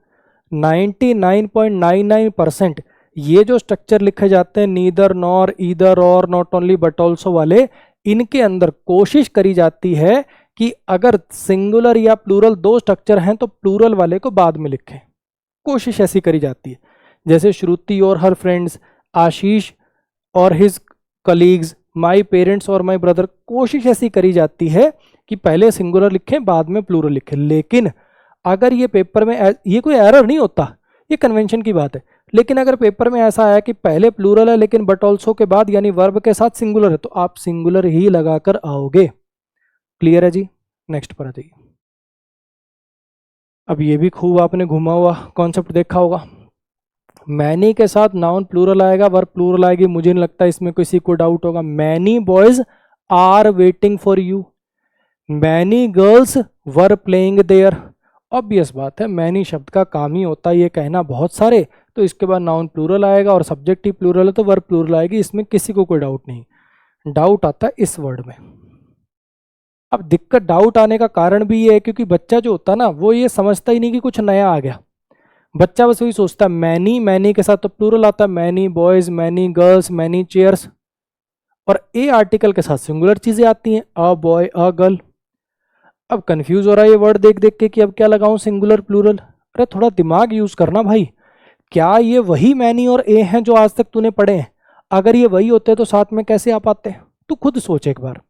99.99% ये जो स्ट्रक्चर लिखे जाते हैं नीदर नॉर ईदर और नॉट ओनली बट ऑल्सो वाले, इनके अंदर कोशिश करी जाती है कि अगर सिंगुलर या प्लूरल दो स्ट्रक्चर हैं तो प्लूरल वाले को बाद में लिखें। कोशिश ऐसी करी जाती है, जैसे श्रुति और हर फ्रेंड्स, आशीष और हिज कलीग्स, माई पेरेंट्स और माई ब्रदर। कोशिश ऐसी करी जाती है कि पहले सिंगुलर लिखें बाद में प्लूरल लिखें। लेकिन अगर ये पेपर में ये कोई एरर नहीं होता, ये कन्वेंशन की बात है, लेकिन अगर पेपर में ऐसा आया कि पहले प्लूरल है लेकिन बट ऑल्सो के बाद यानी वर्ब के साथ सिंगुलर है, तो आप सिंगुलर ही लगाकर आओगे। क्लियर है जी। नेक्स्ट पर आ जाइए। अब ये भी खूब आपने घुमा हुआ कॉन्सेप्ट देखा होगा। मैनी के साथ नाउन प्लूरल आएगा, वर्ब प्लूरल आएगी। मुझे नहीं लगता इसमें किसी को डाउट होगा। Many boys are waiting for you, many girls were playing there. Obvious बात है, मैनी शब्द का काम ही होता है ये कहना बहुत सारे, तो इसके बाद नाउन प्लूरल आएगा और सब्जेक्ट ही प्लूरल है तो वर्ब प्लूरल आएगी। इसमें किसी को कोई डाउट नहीं। डाउट आता है इस वर्ड में। अब दिक्कत डाउट आने का कारण भी ये है क्योंकि बच्चा जो होता है ना, वो ये समझता ही नहीं कि कुछ नया आ गया। बच्चा बस वही सोचता है मैनी, मैनी के साथ तो प्लूरल आता है, many boys, many girls, many chairs, और ए आर्टिकल के साथ सिंगुलर चीजें आती हैं, अ बॉय, अ गर्ल। अब कंफ्यूज हो रहा है ये वर्ड देख देख के कि अब क्या लगाऊं, सिंगुलर प्लूरल। अरे थोड़ा दिमाग यूज करना भाई। क्या ये वही मैनी और ए हैं जो आज तक तूने पढ़े हैं? अगर ये वही होते तो साथ में कैसे आ पाते? तू खुद सोच एक बार।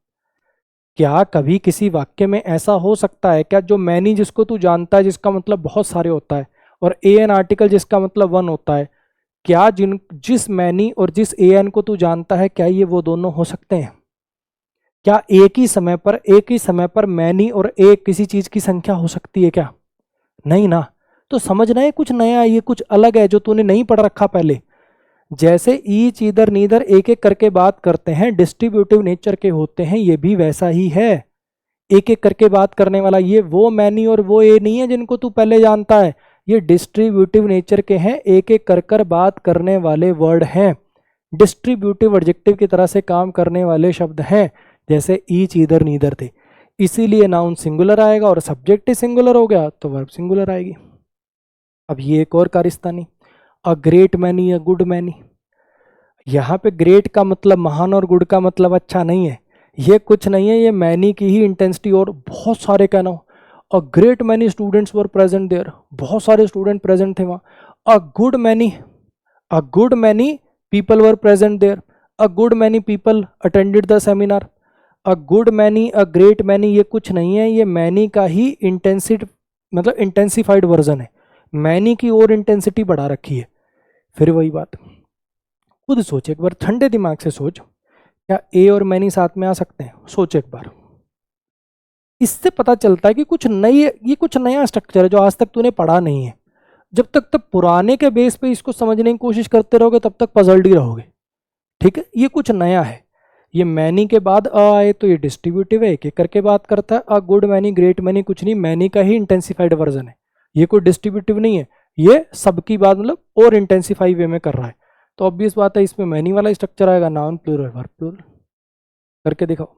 क्या कभी किसी वाक्य में ऐसा हो सकता है क्या, जो मैनी जिसको तू जानता है जिसका मतलब बहुत सारे होता है, और ए एन आर्टिकल जिसका मतलब वन होता है, क्या जिस मैनी और जिस ए एन को तू जानता है, क्या ये वो दोनों हो सकते हैं? क्या एक ही समय पर मैनी और ए किसी चीज की संख्या हो सकती है क्या? नहीं ना। तो समझना है कुछ नया, ये कुछ अलग है जो तूने नहीं पढ़ रखा पहले। जैसे ईच इधर नीदर एक एक करके बात करते हैं, डिस्ट्रीब्यूटिव नेचर के होते हैं, ये भी वैसा ही है, एक एक करके बात करने वाला। ये वो मैनी और वो ए नहीं है जिनको तू पहले जानता है, ये डिस्ट्रीब्यूटिव नेचर के हैं, एक एक कर कर बात करने वाले वर्ड हैं, डिस्ट्रीब्यूटिव एडजेक्टिव की तरह से काम करने वाले शब्द हैं, जैसे ईच इधर नीदर थे। इसीलिए नाउन सिंगुलर आएगा और सब्जेक्ट ही सिंगुलर हो गया तो वर्ब सिंगुलर आएगी। अब ये एक और कारिस्तानी, a great many, a good many. यहाँ पे ग्रेट का मतलब महान और गुड का मतलब अच्छा नहीं है, ये कुछ नहीं है, ये मैनी की ही इंटेंसिटी। और बहुत सारे कहना हो, a great many students were present there, बहुत सारे स्टूडेंट प्रेजेंट थे वहाँ। A good many people were present there, a good many people attended the seminar. A good many, a great many, ये कुछ नहीं है, ये मैनी का ही इंटेंसिटी मतलब इंटेंसिफाइड वर्जन है, मैनी की और इंटेंसिटी बढ़ा रखी है। फिर वही बात, खुद सोच एक बार, ठंडे दिमाग से सोच, क्या ए और मैनी साथ में आ सकते हैं? सोच एक बार। इससे पता चलता है कि कुछ नई, ये कुछ नया स्ट्रक्चर है जो आज तक तूने पढ़ा नहीं है। जब तक तब पुराने के बेस पे इसको समझने की कोशिश करते रहोगे तब तक पजल्ड ही रहोगे। ठीक है, ये कुछ नया है। ये मैनी के बाद अ आए तो ये डिस्ट्रीब्यूटिव है, एक एक करके बात करता है। अ गुड मैनी, ग्रेट मैनी कुछ नहीं, मैनी का ही इंटेंसिफाइड वर्जन है, ये कोई डिस्ट्रीब्यूटिव नहीं है, ये सबकी बात मतलब और इंटेंसिफाई वे में कर रहा है। तो ऑब्वियस बात है इसमें मैनी वाला स्ट्रक्चर आएगा, नाउन प्लूरल वर्ब प्लूरल। करके दिखाओ।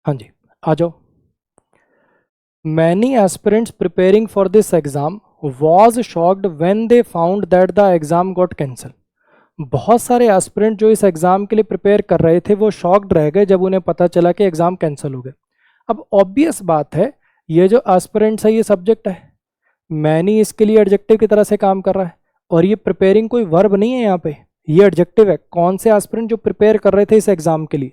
हाँ जी, आ जाओ। Many aspirants preparing for this exam was shocked when they found that the exam got cancelled. बहुत सारे एस्पिरेंट जो इस एग्ज़ाम के लिए प्रिपेयर कर रहे थे वो शॉक्ड रह गए जब उन्हें पता चला कि एग्ज़ाम कैंसिल हो गया। अब ऑब्वियस बात है, ये जो एस्पिरेंट्स है ये सब्जेक्ट है, मैनी इसके लिए एडजेक्टिव की तरह से काम कर रहा है, और ये प्रिपेयरिंग कोई वर्ब नहीं है, यहाँ पे ये एडजेक्टिव है। कौन से एस्पिरेंट? जो प्रिपेयर कर रहे थे इस एग्ज़ाम के लिए।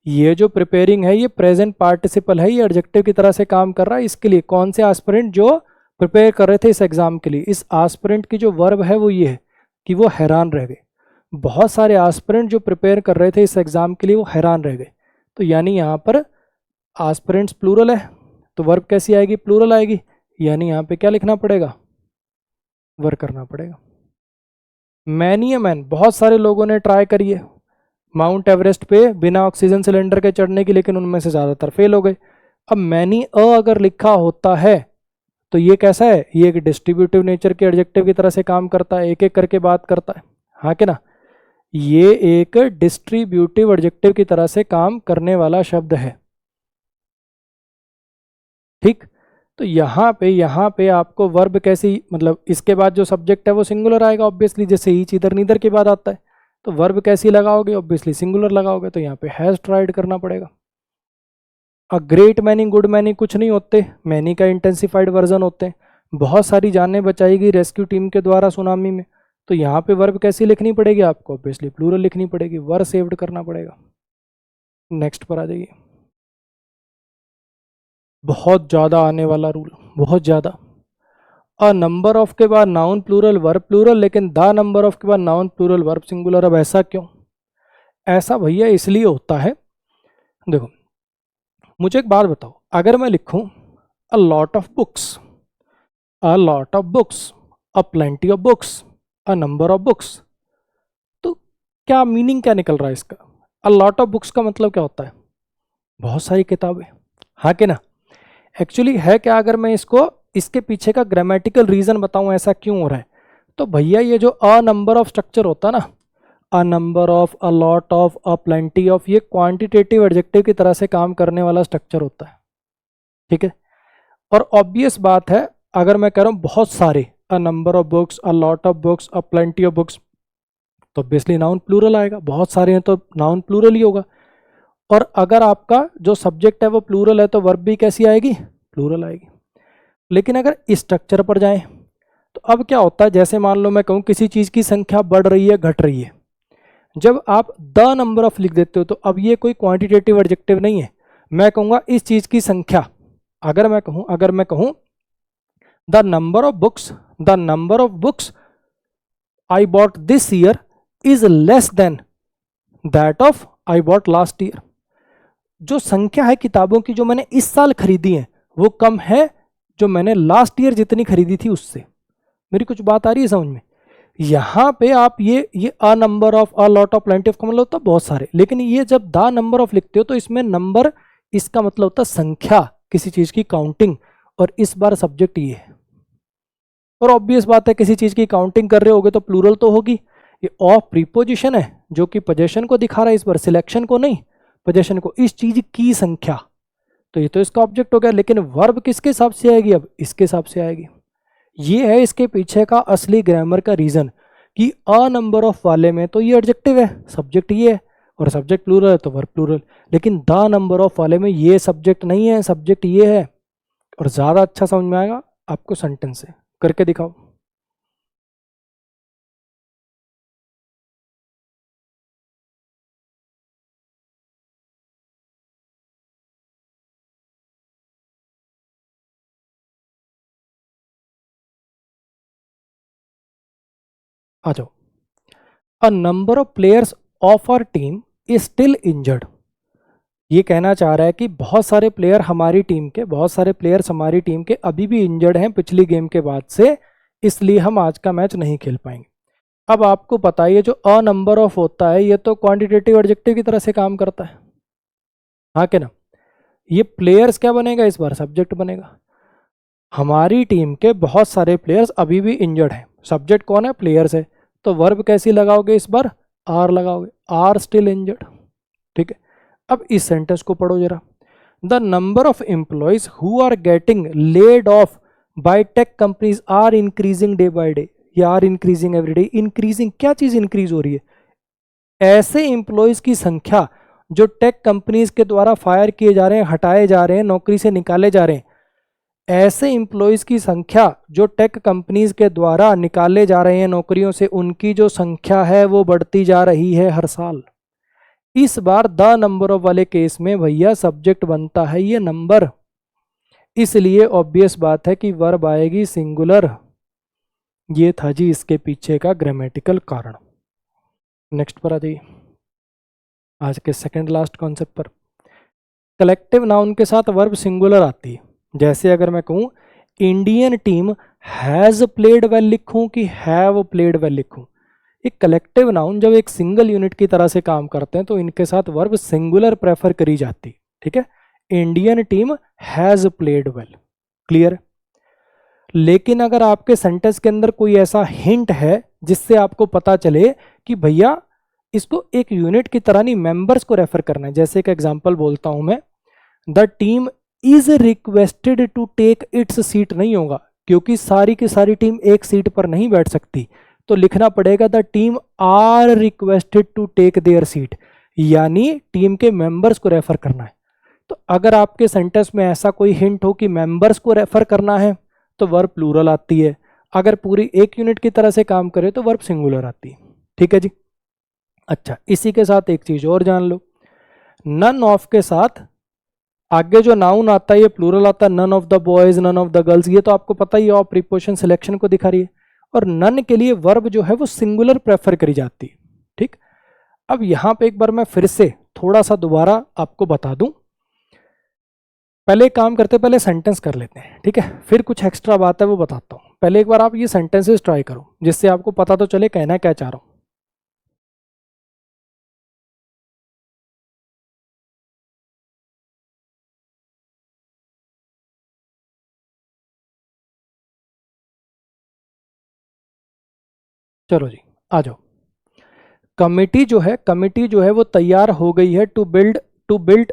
ये जो प्रिपेयरिंग है ये प्रेजेंट पार्टिसिपल है, ये एडजेक्टिव की तरह से काम कर रहा है। इसके लिए कौन से एस्पिरेंट जो प्रिपेयर कर रहे थे इस एग्ज़ाम के लिए, इस एस्पिरेंट की जो वर्ब है वो ये है कि वो हैरान रह गए। बहुत सारे एस्पिरेंट जो प्रिपेयर कर रहे थे इस एग्ज़ाम के लिए वो हैरान रह गए। तो यानी यहाँ पर एस्पिरेंट्स प्लूरल है तो वर्ब कैसी आएगी? प्लूरल आएगी। यानी यहाँ पे क्या लिखना पड़ेगा? वर्ब करना पड़ेगा। मैनी, मैन, बहुत सारे लोगों ने ट्राई करी है माउंट एवरेस्ट पे बिना ऑक्सीजन सिलेंडर के चढ़ने की, लेकिन उनमें से ज़्यादातर फेल हो गए। अब मैनी अ अगर लिखा होता है तो ये कैसा है? ये एक डिस्ट्रीब्यूटिव नेचर के एडजेक्टिव की तरह से काम करता है, एक एक करके बात करता है, हाँ कि ना? ये एक डिस्ट्रीब्यूटिव एडजेक्टिव की तरह से काम करने वाला शब्द है। ठीक, तो यहाँ पे आपको वर्ब कैसी, मतलब इसके बाद जो सब्जेक्ट है वो सिंगुलर आएगा ऑब्वियसली, जैसे ईच इधर नीदर के बाद आता है। तो वर्ब कैसी लगाओगे? ऑब्वियसली सिंगुलर लगाओगे, तो यहाँ पे हैज ट्राइड करना पड़ेगा। अ ग्रेट मैनी, गुड मैनी कुछ नहीं होते, मैनी का इंटेंसिफाइड वर्जन होते हैं। बहुत सारी जानें बचाई गई रेस्क्यू टीम के द्वारा सुनामी में, तो यहाँ पे वर्ब कैसी लिखनी पड़ेगी आपको? ऑब्वियसली प्लूरल लिखनी पड़ेगी, वर सेव्ड करना पड़ेगा। नेक्स्ट पर आ जाइए। बहुत ज़्यादा आने वाला रूल, बहुत ज़्यादा। अ नंबर ऑफ के बाद नाउन प्लूरल वर्ब प्लूरल, लेकिन द नंबर ऑफ के बाद नाउन प्लूरल वर्ब सिंगुलर। अब ऐसा क्यों? ऐसा भैया इसलिए होता है, देखो मुझे एक बात बताओ, अगर मैं लिखूं a lot of books, a lot of books, a plenty of books, a number of books, तो क्या मीनिंग क्या निकल रहा है इसका? अ लॉट ऑफ बुक्स का मतलब क्या होता है? बहुत सारी किताबें, हाँ कि ना? एक्चुअली है क्या, अगर मैं इसको इसके पीछे का ग्रामेटिकल रीजन बताऊं ऐसा क्यों हो रहा है, तो भैया ये जो अ नंबर ऑफ स्ट्रक्चर होता है ना, अ number of, a lot of, a plenty of, ये क्वांटिटेटिव एडजेक्टिव की तरह से काम करने वाला स्ट्रक्चर होता है। ठीक है, और ऑब्वियस बात है अगर मैं कह रहा हूँ बहुत सारे, अ number of books, a lot of books, a plenty of books, तो ऑब्वियसली नाउन प्लूरल आएगा। बहुत सारे हैं तो नाउन प्लूरल ही होगा। और अगर आपका जो सब्जेक्ट है वो प्लूरल है तो वर्ब भी कैसी आएगी? प्लूरल आएगी। लेकिन अगर इस स्ट्रक्चर पर जाएं तो अब क्या होता है, जैसे मान लो मैं कहूँ किसी चीज़ की संख्या बढ़ रही है, घट रही है, जब आप द नंबर ऑफ लिख देते हो तो अब ये कोई क्वांटिटेटिव एडजेक्टिव नहीं है। मैं कहूँगा इस चीज़ की संख्या, अगर मैं कहूँ the number of books I bought this year is less than that of I bought last year. जो संख्या है किताबों की जो मैंने इस साल खरीदी है वो कम है जो मैंने लास्ट ईयर जितनी खरीदी थी उससे। मेरी कुछ बात आ रही है समझ में? यहाँ पे आप ये अ number of, a lot of, plenty of का मतलब होता है बहुत सारे, लेकिन ये जब द नंबर ऑफ लिखते हो तो इसमें नंबर इसका मतलब होता है संख्या, किसी चीज की काउंटिंग, और इस बार सब्जेक्ट ये है। और ऑब्वियस बात है किसी चीज की काउंटिंग कर रहे होगे तो प्लूरल तो होगी। ये ऑफ प्रीपोजिशन है जो कि पोजेशन को दिखा रहा है, इस बार सिलेक्शन को नहीं, पोजेशन को, इस चीज की संख्या, तो ये तो इसका ऑब्जेक्ट हो गया। लेकिन वर्ब किसके हिसाब से आएगी? अब इसके हिसाब से आएगी। ये है इसके पीछे का असली ग्रामर का रीजन कि अ नंबर ऑफ वाले में तो ये एडजेक्टिव है, सब्जेक्ट ये है, और सब्जेक्ट प्लूरल है तो वर्ब प्लूरल, लेकिन द नंबर ऑफ वाले में ये सब्जेक्ट नहीं है, सब्जेक्ट ये है। और ज्यादा अच्छा समझ में आएगा आपको सेंटेंस से, करके दिखाओ। आ जाओ। A number of players of our team is still injured. ये कहना चाह रहा है कि बहुत सारे प्लेयर हमारी टीम के, बहुत सारे प्लेयर्स हमारी टीम के अभी भी इंजर्ड हैं पिछली गेम के बाद से, इसलिए हम आज का मैच नहीं खेल पाएंगे। अब आपको पता है ये जो अ नंबर ऑफ होता है ये तो क्वांटिटेटिव एडजेक्टिव की तरह से काम करता है, हाँ के ना? ये प्लेयर्स क्या बनेगा इस बार? सब्जेक्ट बनेगा। हमारी टीम के बहुत सारे प्लेयर्स अभी भी इंजर्ड हैं, सब्जेक्ट कौन है? प्लेयर्स है। तो वर्ब कैसी लगाओगे इस बार? आर लगाओगे, आर स्टिल इंजर्ड। ठीक है, अब इस सेंटेंस को पढ़ो जरा। The number of employees who are getting laid off by tech companies are increasing day by day, या are increasing every day. Increasing, क्या चीज इंक्रीज हो रही है? ऐसे एम्प्लॉयज की संख्या जो टेक कंपनीज के द्वारा फायर किए जा रहे हैं, हटाए जा रहे हैं, नौकरी से निकाले जा रहे हैं, ऐसे एम्प्लॉयज की संख्या जो टेक कंपनीज के द्वारा निकाले जा रहे हैं नौकरियों से, उनकी जो संख्या है वो बढ़ती जा रही है हर साल। इस बार द नंबर ऑफ वाले केस में भैया सब्जेक्ट बनता है ये नंबर, इसलिए ऑब्वियस बात है कि वर्ब आएगी सिंगुलर। ये था जी इसके पीछे का ग्रामेटिकल कारण। नेक्स्ट पर आ जाइए, आज के सेकंड लास्ट कॉन्सेप्ट पर। कलेक्टिव नाउन के साथ वर्ब सिंगुलर आती है। जैसे अगर मैं कहूँ Indian team has played well लिखूं कि हैव प्लेड वेल लिखूं, एक कलेक्टिव नाउन जब एक सिंगल यूनिट की तरह से काम करते हैं तो इनके साथ वर्ब सिंगुलर प्रेफर करी जाती। ठीक है, Indian team has played well, clear? लेकिन अगर आपके सेंटेंस के अंदर कोई ऐसा हिंट है जिससे आपको पता चले कि भैया इसको एक यूनिट की तरह नहीं, मेंबर्स को रेफर करना है, जैसे एक एग्जांपल बोलता हूं मैं, the team is requested to take its seat, नहीं होगा क्योंकि सारी की सारी टीम एक सीट पर नहीं बैठ सकती, तो लिखना पड़ेगा the team are requested to take their seat, यानी टीम के मेंबर्स को रेफर करना है। तो अगर आपके सेंटेंस में ऐसा कोई हिंट हो कि मेंबर्स को रेफर करना है तो वर्ब प्लूरल आती है, अगर पूरी एक यूनिट की तरह से काम करे तो वर्ब सिंगुलर आती है। ठीक है जी। अच्छा, इसी के साथ एक चीज और जान लो, नन ऑफ के साथ आगे जो नाउन आता है ये प्लूरल आता है, none of the boys, none of the girls, ये तो आपको पता ही है, और प्रीपोजिशन सिलेक्शन को दिखा रही है। और नन के लिए वर्ब जो है वो सिंगुलर प्रेफर करी जाती है। ठीक, अब यहां पे एक बार मैं फिर से थोड़ा सा दोबारा आपको बता दूं, पहले काम करते पहले सेंटेंस कर लेते हैं, ठीक है, फिर कुछ एक्स्ट्रा बात है वो बताता हूं। पहले एक बार आप ये सेंटेंसेस ट्राई करो जिससे आपको पता तो चले कहना क्या चाह रहा हूं। चलो जी, आ जाओ। कमिटी जो है, कमिटी जो है वो तैयार हो गई है to build, to build,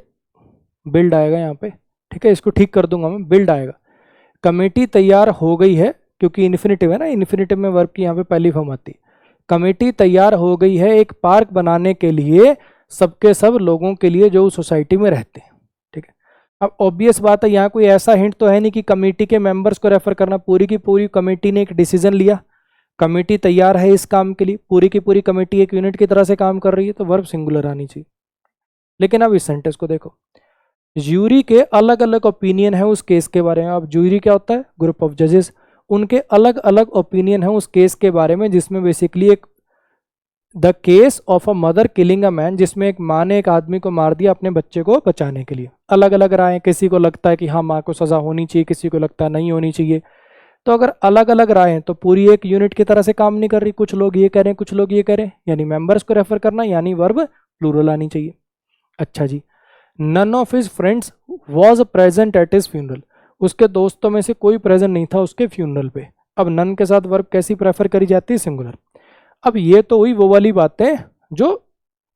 build आएगा यहाँ पे, ठीक है, इसको ठीक कर दूंगा मैं, बिल्ड आएगा। कमेटी तैयार हो गई है क्योंकि इन्फिनेटिव है ना, इन्फिनेटिव में वर्ब की यहाँ पे पहली फॉर्म आती है। कमेटी तैयार हो गई है एक पार्क बनाने के लिए, सबके सब लोगों के लिए जो सोसाइटी में रहते हैं। ठीक है, अब ऑब्वियस बात है यहाँ कोई ऐसा हिंट तो है नहीं कि कमेटी के मेंबर्स को रेफर करना, पूरी की पूरी कमेटी ने एक डिसीजन लिया, कमेटी तैयार है इस काम के लिए, पूरी की पूरी कमेटी एक यूनिट की तरह से काम कर रही है, तो वर्ब सिंगुलर आनी चाहिए। लेकिन अब इस सेंटेंस को देखो, ज्यूरी के अलग अलग ओपिनियन है उस केस के बारे में। अब ज्यूरी क्या होता है? ग्रुप ऑफ जजेस, उनके अलग अलग ओपिनियन है उस केस के बारे में जिसमें बेसिकली एक the case of a mother killing a man, जिसमें एक माँ ने एक आदमी को मार दिया अपने बच्चे को बचाने के लिए। अलग अलग राय, किसी को लगता है कि हाँ माँ को सजा होनी चाहिए, किसी को लगता है नहीं होनी चाहिए। तो अगर अलग अलग राय हैं तो पूरी एक यूनिट की तरह से काम नहीं कर रही, कुछ लोग ये करें कुछ लोग ये करें, यानी मेंबर्स को रेफर करना, यानी वर्ब प्लूरल आनी चाहिए। अच्छा जी, none of his friends was present at his funeral, उसके दोस्तों में से कोई प्रेजेंट नहीं था उसके फ्यूनरल पे। अब नन के साथ वर्ब कैसी प्रेफर करी जाती है, सिंगुलर। अब ये तो हुई वो वाली बातें जो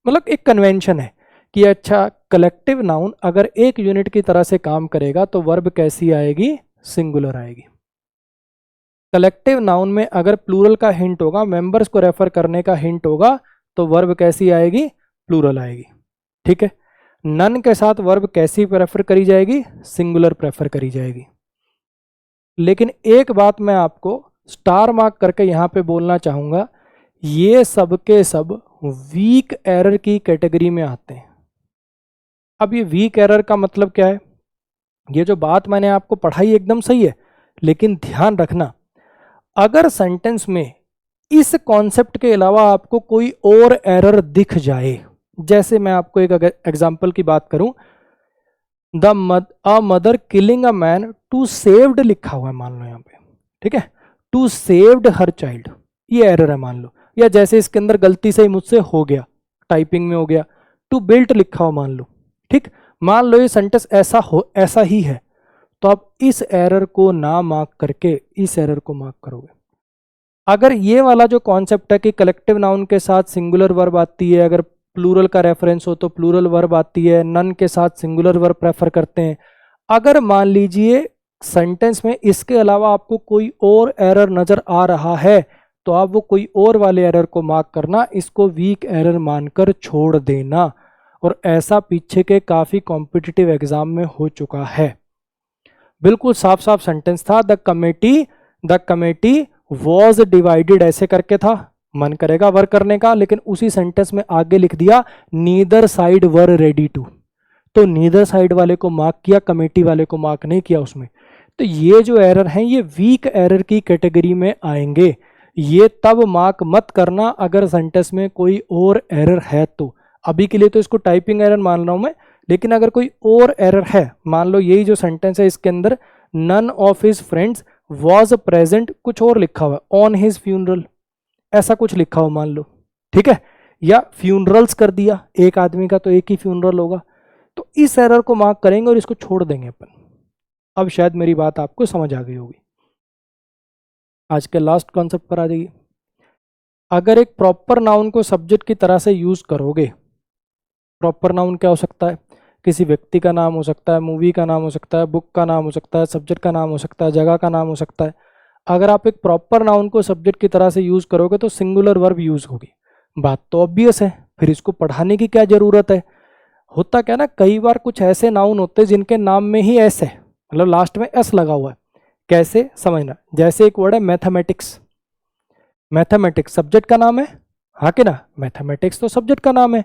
मतलब एक कन्वेंशन है कि अच्छा कलेक्टिव नाउन अगर एक यूनिट की तरह से काम करेगा तो वर्ब कैसी आएगी, सिंगुलर आएगी। कलेक्टिव नाउन में अगर प्लूरल का हिंट होगा, मेंबर्स को रेफर करने का हिंट होगा, तो वर्ब कैसी आएगी, प्लूरल आएगी। ठीक है, नन के साथ वर्ब कैसी प्रेफर करी जाएगी, सिंगुलर प्रेफर करी जाएगी। लेकिन एक बात मैं आपको स्टार मार्क करके यहां पे बोलना चाहूंगा, ये सब के सब वीक एरर की कैटेगरी में आते हैं। अब ये वीक एरर का मतलब क्या है, ये जो बात मैंने आपको पढ़ाई एकदम सही है, लेकिन ध्यान रखना अगर सेंटेंस में इस कॉन्सेप्ट के अलावा आपको कोई और एरर दिख जाए, जैसे मैं आपको एक एग्जांपल की बात करूं, a mother killing a man to saved लिखा हुआ है मान लो यहां पे, ठीक है, टू सेव्ड हर चाइल्ड, ये एरर है मान लो। या जैसे इसके अंदर गलती से ही मुझसे हो गया, टाइपिंग में हो गया, टू बिल्ट लिखा हो मान लो, ठीक, मान लो ये सेंटेंस ऐसा ही है, तो आप इस एरर को ना मार्क करके इस एरर को मार्क करोगे। अगर ये वाला जो कॉन्सेप्ट है कि कलेक्टिव नाउन के साथ सिंगुलर वर्ब आती है, अगर प्लूरल का रेफरेंस हो तो प्लूरल वर्ब आती है, नन के साथ सिंगुलर वर्ब प्रेफर करते हैं, अगर मान लीजिए सेंटेंस में इसके अलावा आपको कोई और एरर नजर आ रहा है, तो आप वो कोई और वाले एरर को मार्क करना, इसको वीक एरर मानकर छोड़ देना। और ऐसा पीछे के काफी कॉम्पिटिटिव एग्जाम में हो चुका है। बिल्कुल साफ साफ सेंटेंस था, द कमेटी वॉज डिवाइडेड ऐसे करके था, मन करेगा वर करने का, लेकिन उसी सेंटेंस में आगे लिख दिया neither side were ready to, तो नीदर साइड वाले को मार्क किया, कमेटी वाले को मार्क नहीं किया उसमें। तो ये जो एरर हैं ये वीक एरर की कैटेगरी में आएंगे। ये तब मार्क मत करना अगर सेंटेंस में कोई और एरर है तो। अभी के लिए तो इसको टाइपिंग एरर मान रहा हूं मैं, लेकिन अगर कोई और एरर है, मान लो यही जो सेंटेंस है इसके अंदर none of his friends was present, कुछ और लिखा हुआ है ऑन हिज फ्यूनरल, ऐसा कुछ लिखा हो मान लो, ठीक है, या फ्यूनरल्स कर दिया, एक आदमी का तो एक ही फ्यूनरल होगा, तो इस एरर को मार्क करेंगे और इसको छोड़ देंगे अपन। अब शायद मेरी बात आपको समझ आ गई होगी। आज के लास्ट कॉन्सेप्ट पर आ जाइए। अगर एक प्रॉपर नाउन को सब्जेक्ट की तरह से यूज करोगे, प्रॉपर नाउन क्या हो सकता है, किसी व्यक्ति का नाम हो सकता है, मूवी का नाम हो सकता है, बुक का नाम हो सकता है, सब्जेक्ट का नाम हो सकता है, जगह का नाम हो सकता है। अगर आप एक प्रॉपर नाउन को सब्जेक्ट की तरह से यूज करोगे तो सिंगुलर वर्ब यूज होगी। बात तो ऑब्वियस है, फिर इसको पढ़ाने की क्या जरूरत है। होता क्या ना, कई बार कुछ ऐसे नाउन होते हैं जिनके नाम में ही एस है, मतलब लास्ट में एस लगा हुआ है। कैसे समझना, जैसे एक वर्ड है मैथमेटिक्स, मैथमेटिक्स सब्जेक्ट का नाम है, हाँ कि ना, मैथमेटिक्स तो सब्जेक्ट का नाम है।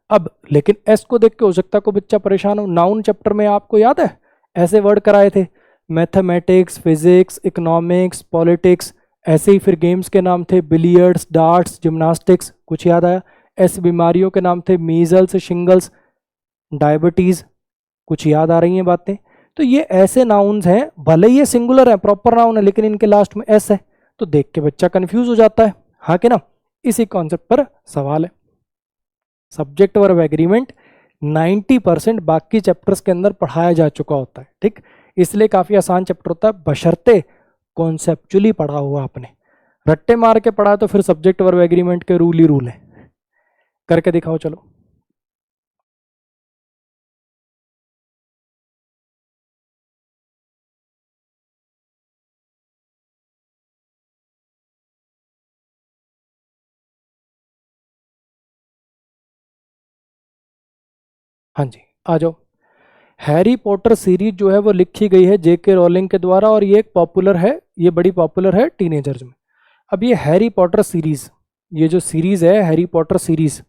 अब लेकिन एस को देख के हो सकता है कोई बच्चा परेशान हो, नाउन चैप्टर में आपको याद है ऐसे वर्ड कराए थे, मैथमेटिक्स, फिजिक्स, इकोनॉमिक्स, पॉलिटिक्स, ऐसे ही फिर गेम्स के नाम थे बिलियर्ड्स, डार्ट्स, जिम्नास्टिक्स, कुछ याद आया। ऐसे बीमारियों के नाम थे मीजल्स, शिंगल्स, डायबिटीज, कुछ याद आ रही हैं बातें। तो ये ऐसे नाउन्स हैं, भले ही ये सिंगुलर है, प्रॉपर नाउन है, लेकिन इनके लास्ट में एस है, तो देख के बच्चा कंफ्यूज हो जाता है, हाँ कि ना। इसी कॉन्सेप्ट पर सवाल है। सब्जेक्ट वर्ब एग्रीमेंट 90% बाकी चैप्टर्स के अंदर पढ़ाया जा चुका होता है, ठीक, इसलिए काफी आसान चैप्टर होता है, बशर्ते कॉन्सेप्चुअली पढ़ा हुआ आपने। रट्टे मार के पढ़ा तो फिर सब्जेक्ट वर्ब एग्रीमेंट के रूल ही रूल है। करके दिखाओ चलो। हाँ जी, आ जाओ। हैरी पॉटर सीरीज जो है वो लिखी गई है जेके रोलिंग के द्वारा, और ये एक पॉपुलर है, ये बड़ी पॉपुलर है टीनेजर्स में। अब ये हैरी पॉटर सीरीज, ये जो सीरीज है हैरी पॉटर सीरीज,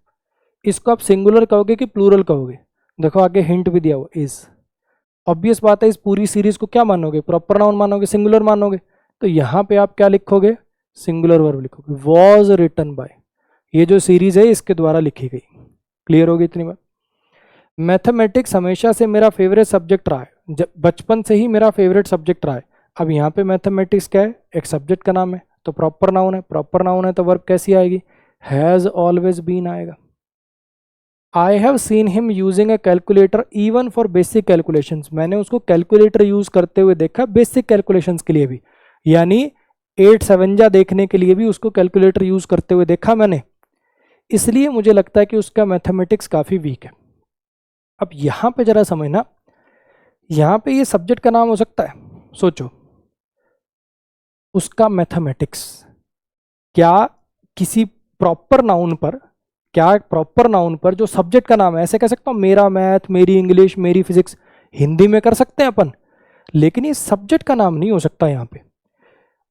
इसको आप सिंगुलर कहोगे कि प्लूरल कहोगे, देखो आगे हिंट भी दिया हुआ इज। ऑब्वियस बात है, इस पूरी सीरीज को क्या मानोगे, प्रॉपर नाउन मानोगे, सिंगुलर मानोगे, तो यहाँ पे आप क्या लिखोगे, सिंगुलर वर्ब लिखोगे, वॉज रिटन बाय, ये जो सीरीज है इसके द्वारा लिखी गई। क्लियर होगी इतनी बात। मैथमेटिक्स हमेशा से मेरा फेवरेट सब्जेक्ट रहा है, जब बचपन से ही मेरा फेवरेट सब्जेक्ट रहा है। अब यहाँ पे मैथमेटिक्स क्या है, एक सब्जेक्ट का नाम है, तो प्रॉपर नाउन है, प्रॉपर नाउन है तो वर्ब कैसी आएगी, हैज़ ऑलवेज बीन आएगा। I have seen him using A calculator even for basic calculations, मैंने उसको कैलकुलेटर यूज करते हुए देखा बेसिक कैलकुलेशंस के लिए भी, यानी 8 देखने के लिए भी उसको कैलकुलेटर यूज करते हुए देखा मैंने, इसलिए मुझे लगता है कि उसका मैथमेटिक्स काफ़ी वीक है। अब यहाँ पे जरा समझना, यहाँ पे ये सब्जेक्ट का नाम हो सकता है, सोचो उसका मैथमेटिक्स, क्या किसी प्रॉपर नाउन पर, क्या प्रॉपर नाउन पर जो सब्जेक्ट का नाम है, ऐसे कह सकता हूँ मेरा मैथ, मेरी इंग्लिश, मेरी फिजिक्स, हिंदी में कर सकते हैं अपन, लेकिन ये सब्जेक्ट का नाम नहीं हो सकता यहाँ पे।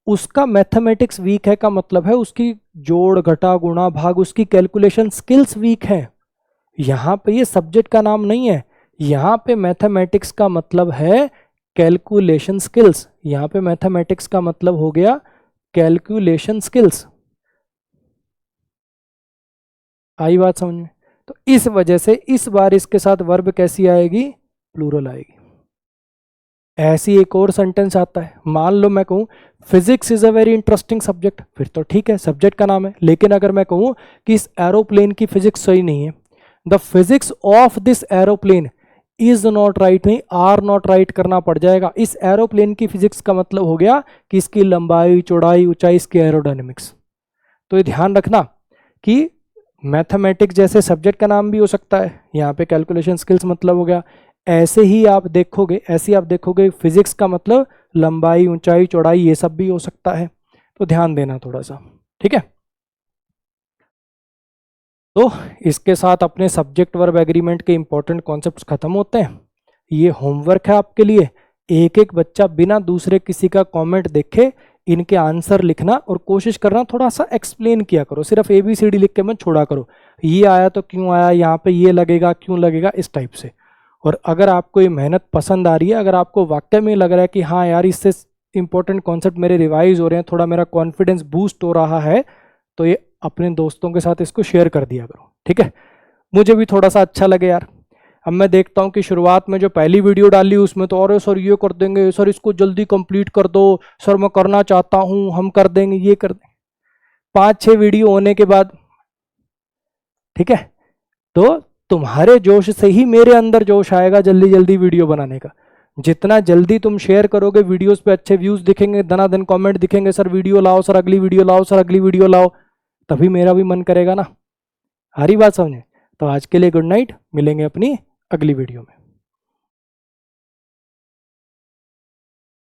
उसका मैथमेटिक्स वीक है का मतलब है उसकी जोड़ घटा गुणा भाग, उसकी कैलकुलेशन स्किल्स वीक है। यहाँ पे ये सब्जेक्ट का नाम नहीं है, यहाँ पे मैथमेटिक्स का मतलब है कैलकुलेशन स्किल्स, यहाँ पे मैथमेटिक्स का मतलब हो गया कैलकुलेशन स्किल्स। आई बात समझ में? तो इस वजह से इस बार इसके साथ वर्ब कैसी आएगी, प्लूरल आएगी। ऐसी एक और सेंटेंस आता है, मान लो मैं कहूँ physics is a very interesting subject, फिर तो ठीक है सब्जेक्ट का नाम है, लेकिन अगर मैं कहूँ कि इस एरोप्लेन की फिजिक्स सही नहीं है, the physics of this aeroplane is not right, नहीं आर नॉट राइट करना पड़ जाएगा। इस एरोप्लेन की फिजिक्स का मतलब हो गया कि इसकी लंबाई, चौड़ाई, ऊंचाई, इसकी एरोडायनेमिक्स। तो ये ध्यान रखना कि मैथमेटिक्स जैसे सब्जेक्ट का नाम भी हो सकता है, यहाँ पे कैलकुलेशन स्किल्स मतलब हो गया, ऐसे ही आप देखोगे, ऐसे ही आप देखोगे फिजिक्स का मतलब लंबाई, ऊंचाई, चौड़ाई, ये सब भी हो सकता है। तो ध्यान देना थोड़ा सा, ठीक है। तो इसके साथ अपने सब्जेक्ट वर्ब एग्रीमेंट के इंपॉर्टेंट कॉन्सेप्ट्स खत्म होते हैं। ये होमवर्क है आपके लिए, एक एक बच्चा बिना दूसरे किसी का कमेंट देखे इनके आंसर लिखना और कोशिश करना थोड़ा सा एक्सप्लेन किया करो, सिर्फ ABCD लिख के मत छोड़ा करो, ये आया तो क्यों आया, यहाँ पे ये लगेगा क्यों लगेगा, इस टाइप से। और अगर आपको ये मेहनत पसंद आ रही है, अगर आपको वाकई में लग रहा है कि हाँ यार इससे इंपॉर्टेंट कॉन्सेप्ट मेरे रिवाइज हो रहे हैं, थोड़ा मेरा कॉन्फिडेंस बूस्ट हो रहा है, तो ये अपने दोस्तों के साथ इसको शेयर कर दिया करो, ठीक है। मुझे भी थोड़ा सा अच्छा लगे यार। अब मैं देखता हूँ कि शुरुआत में जो पहली वीडियो डाली उसमें तो और सर ये कर देंगे, सर इसको जल्दी कंप्लीट कर दो, सर मैं करना चाहता हूँ, हम कर देंगे, ये कर देंगे। 5-6 वीडियो होने के बाद, ठीक है, तो तुम्हारे जोश से ही मेरे अंदर जोश आएगा जल्दी जल्दी वीडियो बनाने का। जितना जल्दी तुम शेयर करोगे, वीडियोस पे अच्छे व्यूज दिखेंगे, दनादन कमेंट दिखेंगे, सर वीडियो लाओ, सर अगली वीडियो लाओ, सर अगली वीडियो लाओ, तभी मेरा भी मन करेगा ना। हरी बात समझे? तो आज के लिए गुड नाइट, मिलेंगे अपनी अगली वीडियो में।